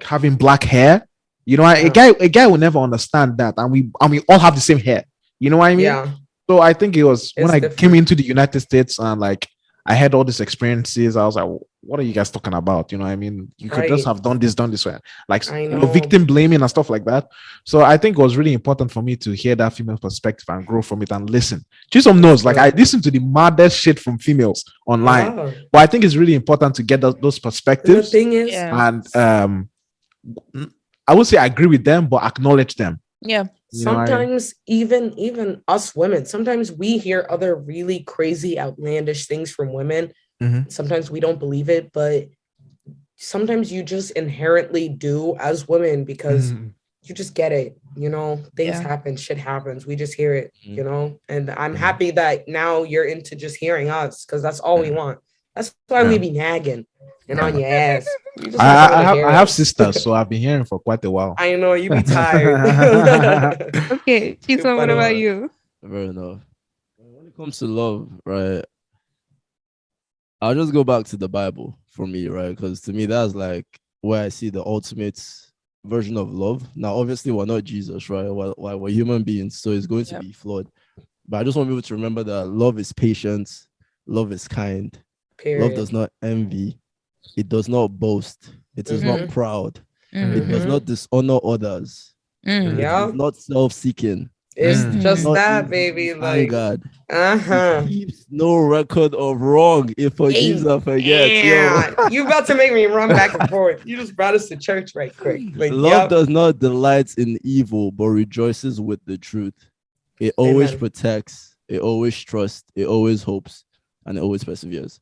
having black hair. A guy will never understand that. And we all have the same hair. You know what I mean? Yeah. So I think it was when I different. came into the United States and like I had all these experiences. I was like, what are you guys talking about? You know what I mean? You could just have done this way. Like victim blaming and stuff like that. So I think it was really important for me to hear that female perspective and grow from it and listen. Chisom knows, like I listen to the maddest shit from females online. Yeah. But I think it's really important to get those perspectives. The thing is, and I would say I agree with them, but acknowledge them. Yeah. Sometimes even us women, sometimes we hear other really crazy, outlandish things from women. Sometimes we don't believe it, but sometimes you just inherently do as women because you just get it. Things happen, shit happens. We just hear it, and I'm happy that now you're into just hearing us because that's all we want. That's why we be nagging and on your ass. I have sisters, so I've been hearing for quite a while. I know you be tired. Okay, Chisom, what about you? Fair enough. When it comes to love, right? I'll just go back to the Bible for me, right? Because to me, that's like where I see the ultimate version of love. Now, obviously, we're not Jesus, right? We're human beings, so it's going to be flawed. But I just want people to remember that love is patient, love is kind, love does not envy, it does not boast, it is not proud, it does not dishonor others, it is not self-seeking. It's just that, baby. Like God. It keeps no record of wrong. It forgives and forgets. Yeah. You about to make me run back and forth. You just brought us to church right quick. Like, love does not delight in evil, but rejoices with the truth. It always protects, it always trusts, it always hopes, and it always perseveres.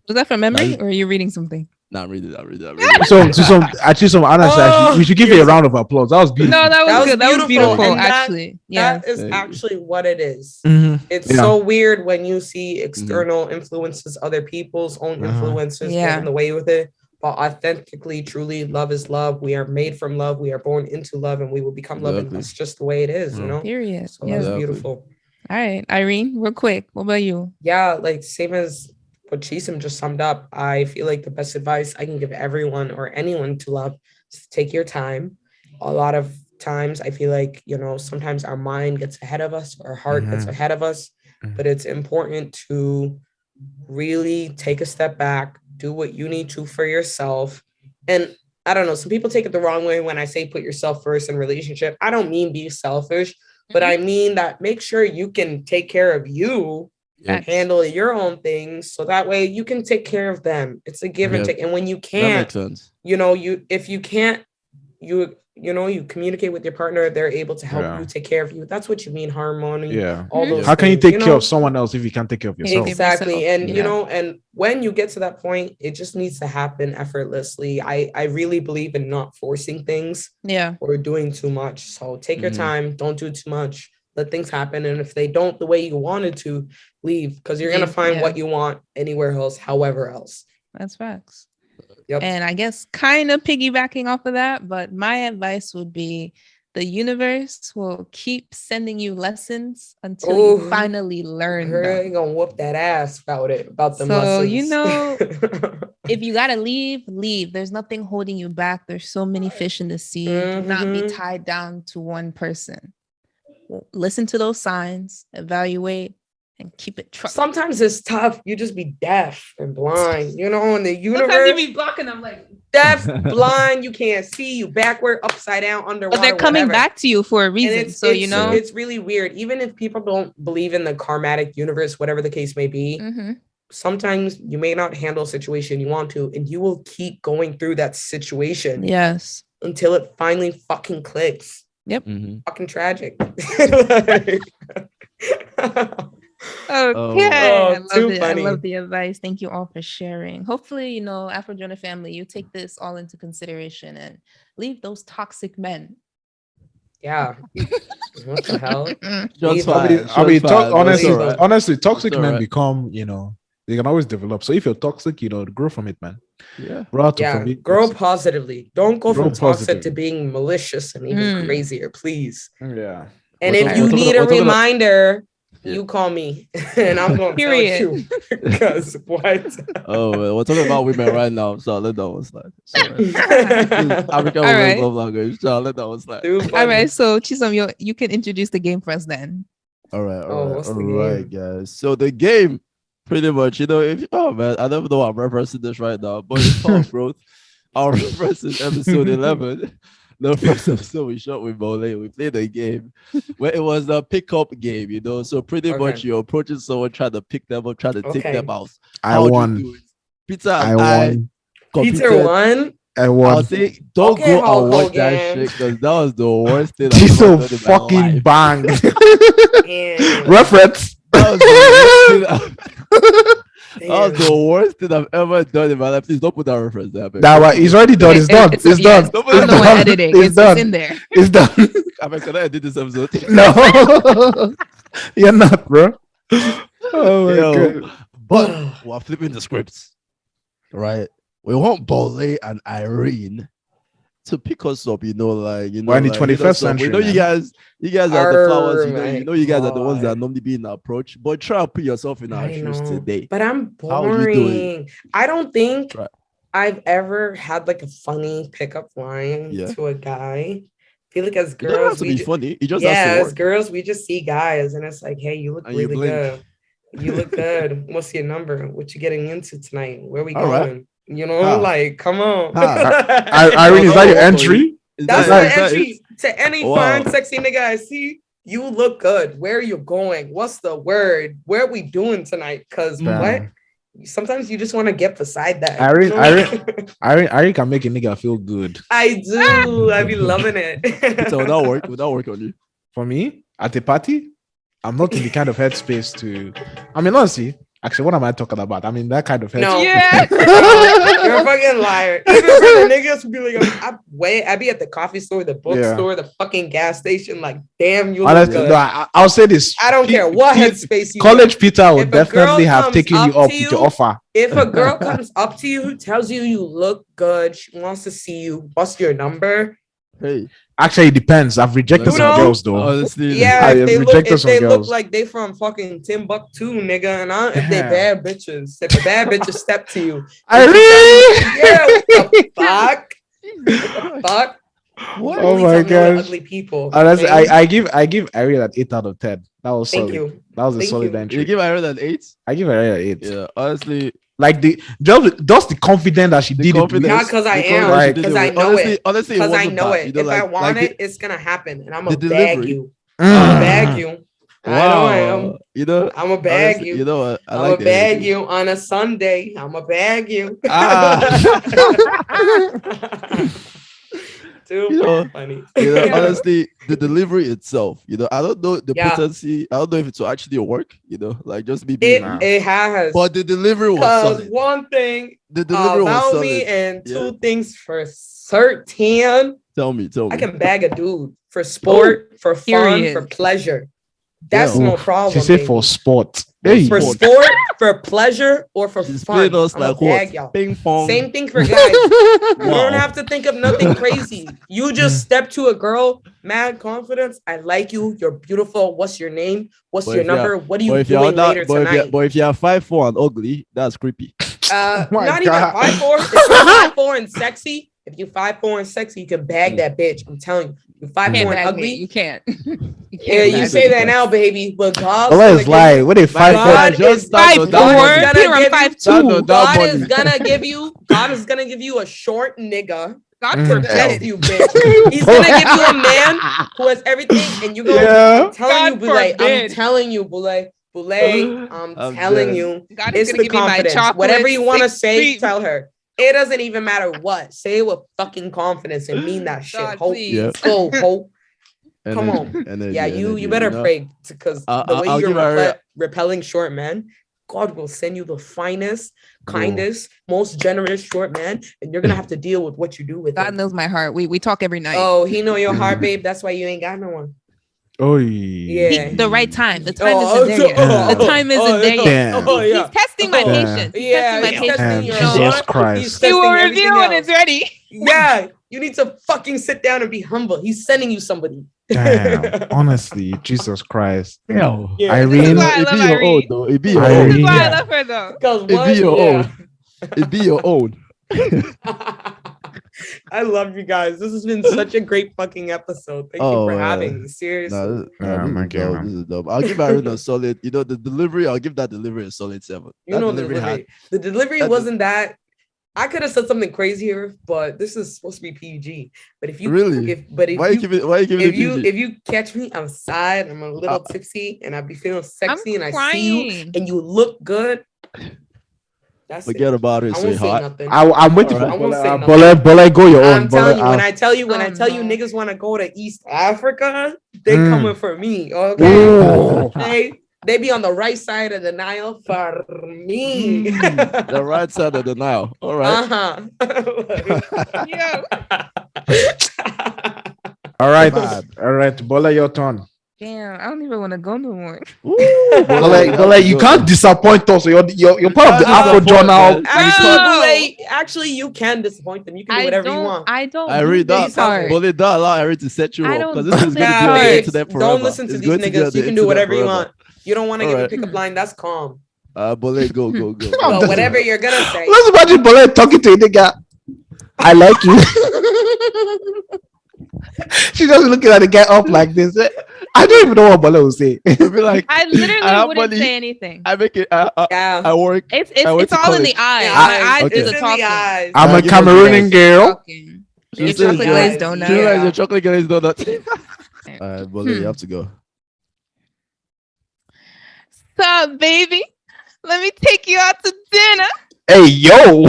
Was that from memory or are you reading something? Nah, I'm reading. So honestly, we should give you a round of applause. That was beautiful. No, that was good. That was beautiful, and actually. That is actually what it is. It's so weird when you see external influences, other people's own influences getting away with it. But authentically, truly, love is love. We are made from love. We are born into love, and we will become love. And that's just the way it is, Period. So that's beautiful. All right, Irene, real quick. What about you? Yeah, like same as what Chisom just summed up. I feel like the best advice I can give everyone or anyone to love is to take your time. A lot of times I feel like, sometimes our mind gets ahead of us, our heart gets ahead of us, but it's important to really take a step back, do what you need to for yourself. And I don't know, some people take it the wrong way when I say put yourself first in relationship. I don't mean be selfish, but I mean that make sure you can take care of you, handle your own things, so that way you can take care of them. It's a give and take. And when you can't, if you can't, you communicate with your partner, they're able to help you take care of you. That's what you mean, harmony. All those How can you things, take care of someone else if you can't take care of yourself? Exactly. And and when you get to that point, it just needs to happen effortlessly. I really believe in not forcing things or doing too much. So take your time, don't do too much, let things happen. And if they don't the way you wanted to, leave, because you're gonna find what you want anywhere else, however else. That's facts. Yep. And I guess kind of piggybacking off of that, but my advice would be the universe will keep sending you lessons until you finally learn them. You're gonna whoop that ass about the so lessons. If you gotta leave. There's nothing holding you back. There's so many fish in the sea. Do not be tied down to one person. Listen to those signs, evaluate, and keep it trucking. Sometimes it's tough. You just be deaf and blind, and the universe. Sometimes you be blocking them like deaf, blind. You can't see. You backward, upside down, underwater. But they're coming back to you for a reason. It's really weird. Even if people don't believe in the karmatic universe, whatever the case may be, sometimes you may not handle a situation you want to, and you will keep going through that situation. Yes. Until it finally fucking clicks. Yep. Fucking tragic. Okay. I love it. I love the advice. Thank you all for sharing. Hopefully, Afro-Jonah family, you take this all into consideration and leave those toxic men. Yeah. What the hell? Honestly, toxic men become, they can always develop. So if you're toxic, grow from it, man. Grow positively. Don't go from toxic to being malicious and even crazier, please. Yeah. And if you need a reminder, you call me and I'm going to tell you. Because what? Oh, we're talking about women right now. So let that one slide. African women's love language. So let that one slide. All right. So Chisom, you can introduce the game for us then. All right, guys. So the game, pretty much, man, I don't know I'm referencing this right now, but it's called growth. Our reference is episode 11. The first episode we shot with Bole, we played a game where it was a pickup game, So pretty much you're approaching someone, trying to pick them up, trying to take them out. I won. Peter and I Peter won. I won. I'll say, don't go and watch that shit because that was the worst thing. He's so fucking bang. Reference. That was the worst thing I've ever done in my life. Please don't put that reference there. He's already done. It's done. It's done. I'm the one editing. It's in there. It's done. Can I edit this episode? No. You're not, bro. Oh my God. But we're flipping the scripts. Right? We want Bole and Irene to pick us up, we're in the 21st century. You guys are the flowers, you guys are the ones that are normally being approached. But try to put yourself in our shoes today. But I'm boring. I don't think I've ever had like a funny pickup line to a guy. I feel like as girls, funny. It just has to work. As girls, we just see guys and it's like, hey, you look really good. You look good. What's your number? What you getting into tonight? Where are we going? Like, come on. Irene, is that your entry? That's my entry to any fine, sexy nigga I see. You look good. Where are you going? What's the word? Where are we doing tonight? Because what? Sometimes you just want to get beside that. Irene can make a nigga feel good. I do. I be loving it. So would that work on you? For me, at a party, I'm not in the kind of headspace to. Honestly. Actually, what am I talking about? I'm in that kind of head. No. Yeah. You're a fucking liar. Even for the niggas be like, I be at the coffee store, the bookstore, the fucking gas station. Like, damn, you look good. No, I'll say this. I don't care what headspace you College Peter would definitely have taken you up with your offer. If a girl comes up to you, tells you look good, she wants to see you, what's your number? Hey. Actually, it depends. I've rejected some girls though. Honestly, if they look like they from fucking Timbuktu, nigga, and if they bad bitches, if a bad bitches step to you, Irene, what the fuck? What? You Oh only my tell no to gosh. ugly people. Honestly, okay? I give Ariel an 8 out of 10. That was Thank solid. you. That was a Thank solid you. entry. You give Iron an 8? I give Ariel an 8. Yeah, honestly, Like just the confidence that she the did confidence. it. Not because I the am, confidence she Like- did because it I with. know honestly, it. Honestly, it Because I wasn't know bad. it. You know, If I like want the, it, it's gonna happen, and I'm the gonna bag delivery. you. I'm gonna bag you. I know I am. Wow. You know, I'm gonna bag honestly, you. you know what? I I'm like gonna the bag energy. you on a Sunday. I'm gonna bag you. Too You know, funny. honestly, the delivery itself, I don't know the Yeah. potency. I don't know if it will actually work, like just me being Nah. It has. But the delivery was Because solid. one thing The delivery was about solid. me and Yeah. two things for certain. Tell me. I can bag a dude for sport, for fun, Period. for pleasure. That's Damn. no Oof. problem. She said baby. for sport. For Hey. For sport. sport, for pleasure, or for She's fun. playing us I'ma like bag what? y'all. Ping pong. Same thing for guys. You Wow. don't have to think of nothing crazy. You just step to a girl, mad confidence. I like you. You're beautiful. What's your name? What's But your if you're- number? What are But you if you're doing not, later tonight? but if you're 5'4" and ugly, that's creepy. my Not even God. 5'4". If you're 5'4" and sexy, if you're 5'4" and sexy, you can bag that bitch. I'm telling you. You're 5'4" Can't and bag me. ugly. You can't. Yeah, you bag say me. that now, baby. But God's Well, gonna it's give lie. you. What they fight God for? just is stand on that money. 5'4". Peter, I'm Stand 5'2". on that God money. is gonna give you. God is gonna give you a short nigga God to forbid. test you, bitch. He's gonna give you a man who has everything, and you go. Yeah. I'm telling you, God Boulay. I'm forbid. telling you, Boulay. I'm I'm telling dead. you. God is It's gonna the give me my confidence. chocolate. Whatever you want to say, sweet- tell her. It doesn't even matter what. Say it with fucking confidence and mean that shit. God, Hope. please. Yeah. Let's go, hope. Come Energy, on. energy, Yeah, energy, you better know? pray because the way I'll you're give Aria- repelling short men, God will send you the finest, Bro. kindest, most generous short man, and you're gonna have to deal with what you do with God him. knows my heart. We talk every night. Oh, he know your heart, babe. That's why you ain't got no one. Oh Yeah. The right time. The time isn't there yet. oh, The time isn't there yet. Damn. Oh, yeah. He's testing my Oh, patience. He's Yeah, testing he's my testing patience. your You know? Jesus heart. Christ. He's He will testing everything reveal when else. it's ready. Yeah, you need to fucking sit down and be humble. He's sending you somebody. Damn. Honestly, Jesus Christ. Yo. Yeah. This is Irene. why I It love be your own Irene. though. It be your Irene. own. This is why Yeah. I love her though. Because It be one, your yeah. own. It be your own. I love you guys. This has been such a great fucking episode. Thank you for having me. Seriously. Oh my God. This is dope. I'll give Aaron a solid. The delivery. I'll give that delivery a solid 7. You That know, delivery the delivery that wasn't that. I could have said something crazier, but this is supposed to be PG. But if you Really? Why you giving it PG? if you catch me outside, I'm a little tipsy and I be feeling sexy, and I see you crying. and you look good. That's Forget it. about it, I won't say sweetheart. nothing. I'm waiting Alright. for I won't say nothing. Bole, go your own. I'm telling you, when Bole, I tell you, Oh, you no. niggas want to go to East Africa, they Mm. coming for me. Okay. Ooh. They be on the right side of the Nile for me. The right side of the Nile. All right. Yo. All right. Mad. All right. Bole, your turn. Damn, I don't even want to go no more. Bole, you can't disappoint us. You're part of the Afro disappoint, Journal. man. Actually, you can disappoint them. You can do I whatever you don't. want. I don't. I do read this that. part. But it don't allow Harry to set you I up don't because this do is going to this be on the part. internet forever. Don't listen to It's these going to be on niggas. the You can do internet whatever you forever. want. You don't want to give a Alright. pickup line. That's calm. Bole, go. But whatever you're gonna say. Let's imagine Bole talking to a nigga. I like you. She just looking at the guy up like this. I don't even know what Bole will say. It'll be like, I literally I have wouldn't money. say anything. I make it. I work. It's I went it's to all in the college. eyes. Yeah, My eyes okay. do It's the in the talking. eyes. I'm a Give us Cameroonian the girl. Talking. She Your says chocolate your- glazed She donut. realized Yeah. your chocolate girl is donut. Bole, you have to go. Sup, baby? Let me take you out to dinner. Hey, yo.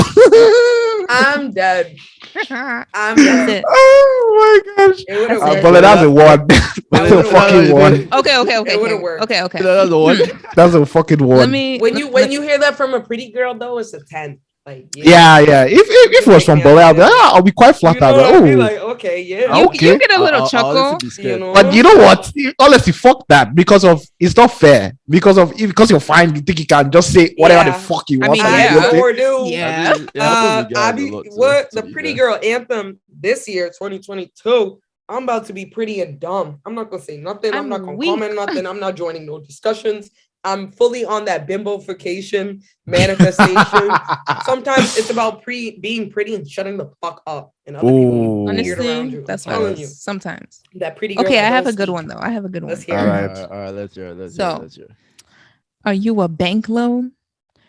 I'm dead. That's I'm dead. it. Oh my gosh. It would have That's it. Bole, that's a one. That's a would've fucking worked. one. Okay. It would've worked. Okay. That's the one. That's a fucking one. Let me. When you hear that from a pretty girl though, it's a 10. Like Yeah. If it was from Bole, I'll be quite You flattered. know, Like, I'd be oh. like, okay, yeah. You, Okay. you get a little I'll chuckle. honestly be scared. You know. But you know what? Honestly, fuck that. Because it's not fair. Because you're fine, you think you can just say whatever Yeah. the fuck you I want. mean, and yeah. you want it. Or do. Yeah. I mean, it happens with guys a lot, What to the be pretty fair. girl anthem this year, 2022. I'm about to be pretty and dumb. I'm not gonna say nothing. I'm I'm not gonna weak. comment nothing. I'm not joining no discussions. I'm fully on that bimbofication manifestation. Sometimes it's about being pretty and shutting the fuck up, and other people weird around Honestly, you. that's I'm what telling it you. is. Sometimes. That pretty girl. Okay, I that have don't a good speak. one though. I have a good one. Let's hear All it. right. All right, let's hear it. Let's So- hear it. Let's hear it. Are you a bank loan?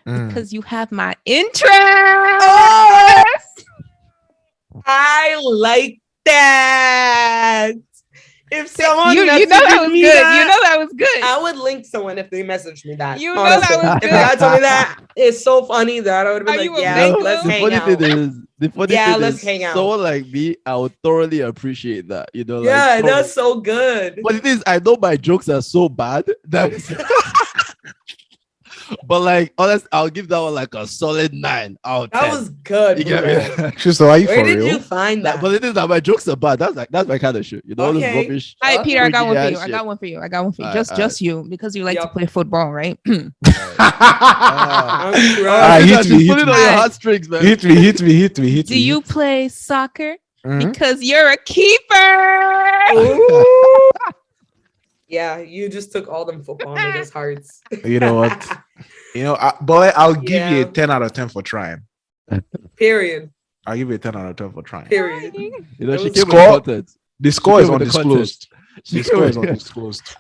Mm. Because you have my interest. Oh! I like that. If someone you know that messages was me good. that, You know that was good. I would link someone if they messaged me that. You know that honestly. was If good. the guy told me that, it's so funny that I would have been Are like, you a yeah, bank let's loan? The hang funny out. thing is, Yeah, let's hang out. someone like me, I would thoroughly appreciate that. You know, Yeah, like that's so good. But it is, I know my jokes are so bad that but like honest, I'll give that one like a solid 9 out of 10. That was good. You get bro. me? Tristan, are you Where for did real? you find that? But it is that my jokes are bad. That's my kind of shit. You know, all this Okay. rubbish. All right, Peter, I got one for you. Shit. I got one for you. I got one for you. Alright, Just you, because you like to Yup. play football, right? I'm Ah, crying. hit She's me, pulling hit on me. your heartstrings, man. Hit me. Do you play soccer? Mhm. Because you're a keeper. Ooh. Yeah, you just took all them football niggas' hearts. You know what? But I'll give you Yeah. a 10 out of 10 for trying. Period. I'll give you a 10 out of 10 for trying. Period. You know, It she was came with score. content. The score is came with the undisclosed. She The score is came with- undisclosed.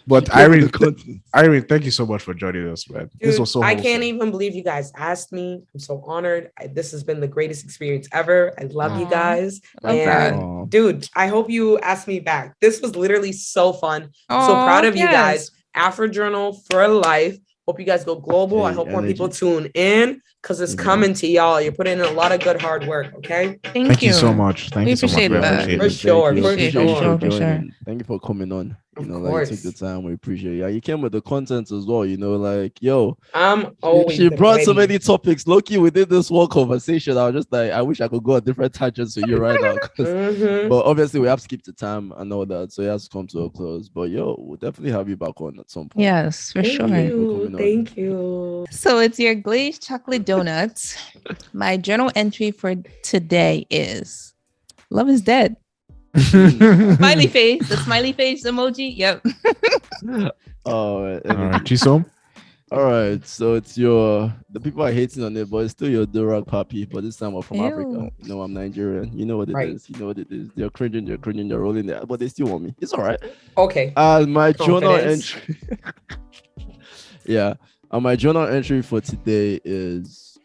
But she came with Irene, the content. Irene, thank you so much for joining us, man. This Dude, was so I wholesome. can't even believe you guys asked me. I'm so honored. This has been the greatest experience ever. I love you Aw, guys. love that. And Aw. dude, I hope you ask me back. This was literally so fun. I'm so proud of you guys. Afro Journal for life. Hope you guys go global. I Hey, hope more energy. people tune in because it's Mhm. coming to y'all. You're putting in a lot of good hard work. Okay. Thank you so much. Thank We you so much. appreciate We that. appreciate For it. sure, Thank you. for Appreciate sure. you For sure. joining. Thank you for coming on. You Of know, like you took the course. time. We appreciate it. Yeah, you came with the content as well. You know, like yo, I'm always she brought so ready. many topics. Loki, within this one conversation, I was just like, I wish I could go on different tangents with you right now. 'Cause- Mhm. But obviously, we have to keep the time and all that, so it has to come to a close. But yo, we'll definitely have you back on at some point. Yes, for Thank sure. you. coming on. Thank you. So it's your glazed chocolate donuts. My journal entry for today is love is dead. Smiley face, the smiley face emoji. Yep. All right, All right, Chisom. all right. So it's the people are hating on it, but it's still your Durag Papi. But this time we're from Africa. Ew. You know, I'm Nigerian. You know what it is. Right. You know what it is. They're cringing, they're rolling there, but they still want me. It's all right. Okay. My journal Confidence. entry. Yeah. My journal entry for today is,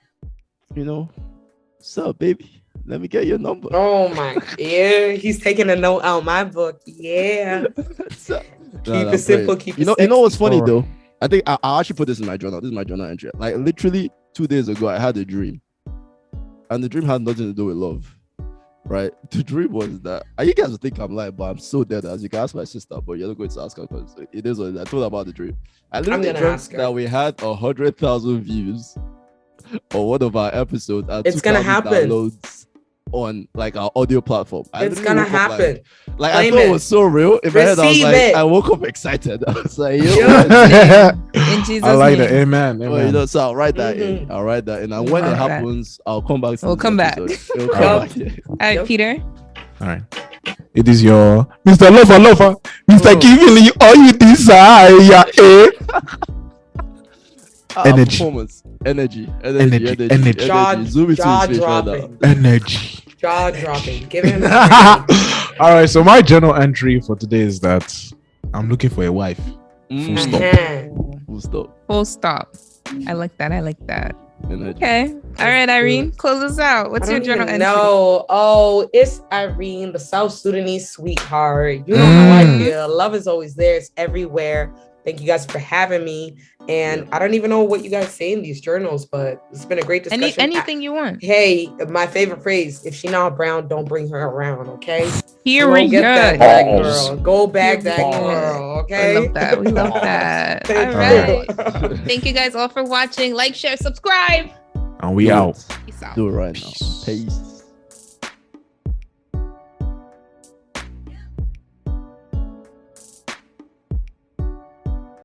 what's up, baby? Let me get your number. Oh my, yeah, he's taking a note out my book. Yeah. What's up? Keep it simple, keep it You know what's funny Alright. though? I think I'll actually put this in my journal. This is my journal entry. Like literally 2 days ago, I had a dream, and the dream had nothing to do with love. Right? The dream was that, and you guys will think I'm lying, but I'm so dead. As you can ask my sister, but you're not going to ask her because it is what it is. I told her about the dream. I literally gonna dreamt ask her. that we had 100,000 views on one of our episodes and It's gonna 2,000 happen. downloads on like our audio platform. I It's literally gonna woke up, happen. Like I Claim thought it. it was so real. In my head, I was Receive like, it. I woke up excited. I was like, yo, Yeah. In Jesus' I like name. that. Amen. well, Amen. so I'll write that in. Mhm. I'll write that in. And when it Love that. happens, I'll come back. To We'll this come back. episode. It'll come Yup. back. Yeah. All right, Yep. Peter. All right. It is your Mr. Lover, Mr. Oh. Giving you all you desire. Energy. Performance. Energy. Energy. Jaw, Zoom into jaw his face right now. dropping. Energy. Jaw dropping. Give him. All right. So my journal entry for today is that I'm looking for a wife. Mm. stop. Full stop. Full stop. I like that. I like that. Energy. Okay. All right, Irene, close us out. What's your journal entry? No. Oh, it's Irene, the South Sudanese sweetheart. You know how I Mm. feel. Love is always there. It's everywhere. Thank you guys for having me. And I don't even know what you guys say in these journals, but it's been a great discussion. Anything you want. Hey, my favorite phrase: if she not brown, don't bring her around. Okay. Period. Go get that black Balls. girl. Go back that Period. girl. We Okay. love that. We love that. All Thank right. you. Thank you guys all for watching. Like, share, subscribe. And we out. Peace out. Do it right now. Peace. Peace.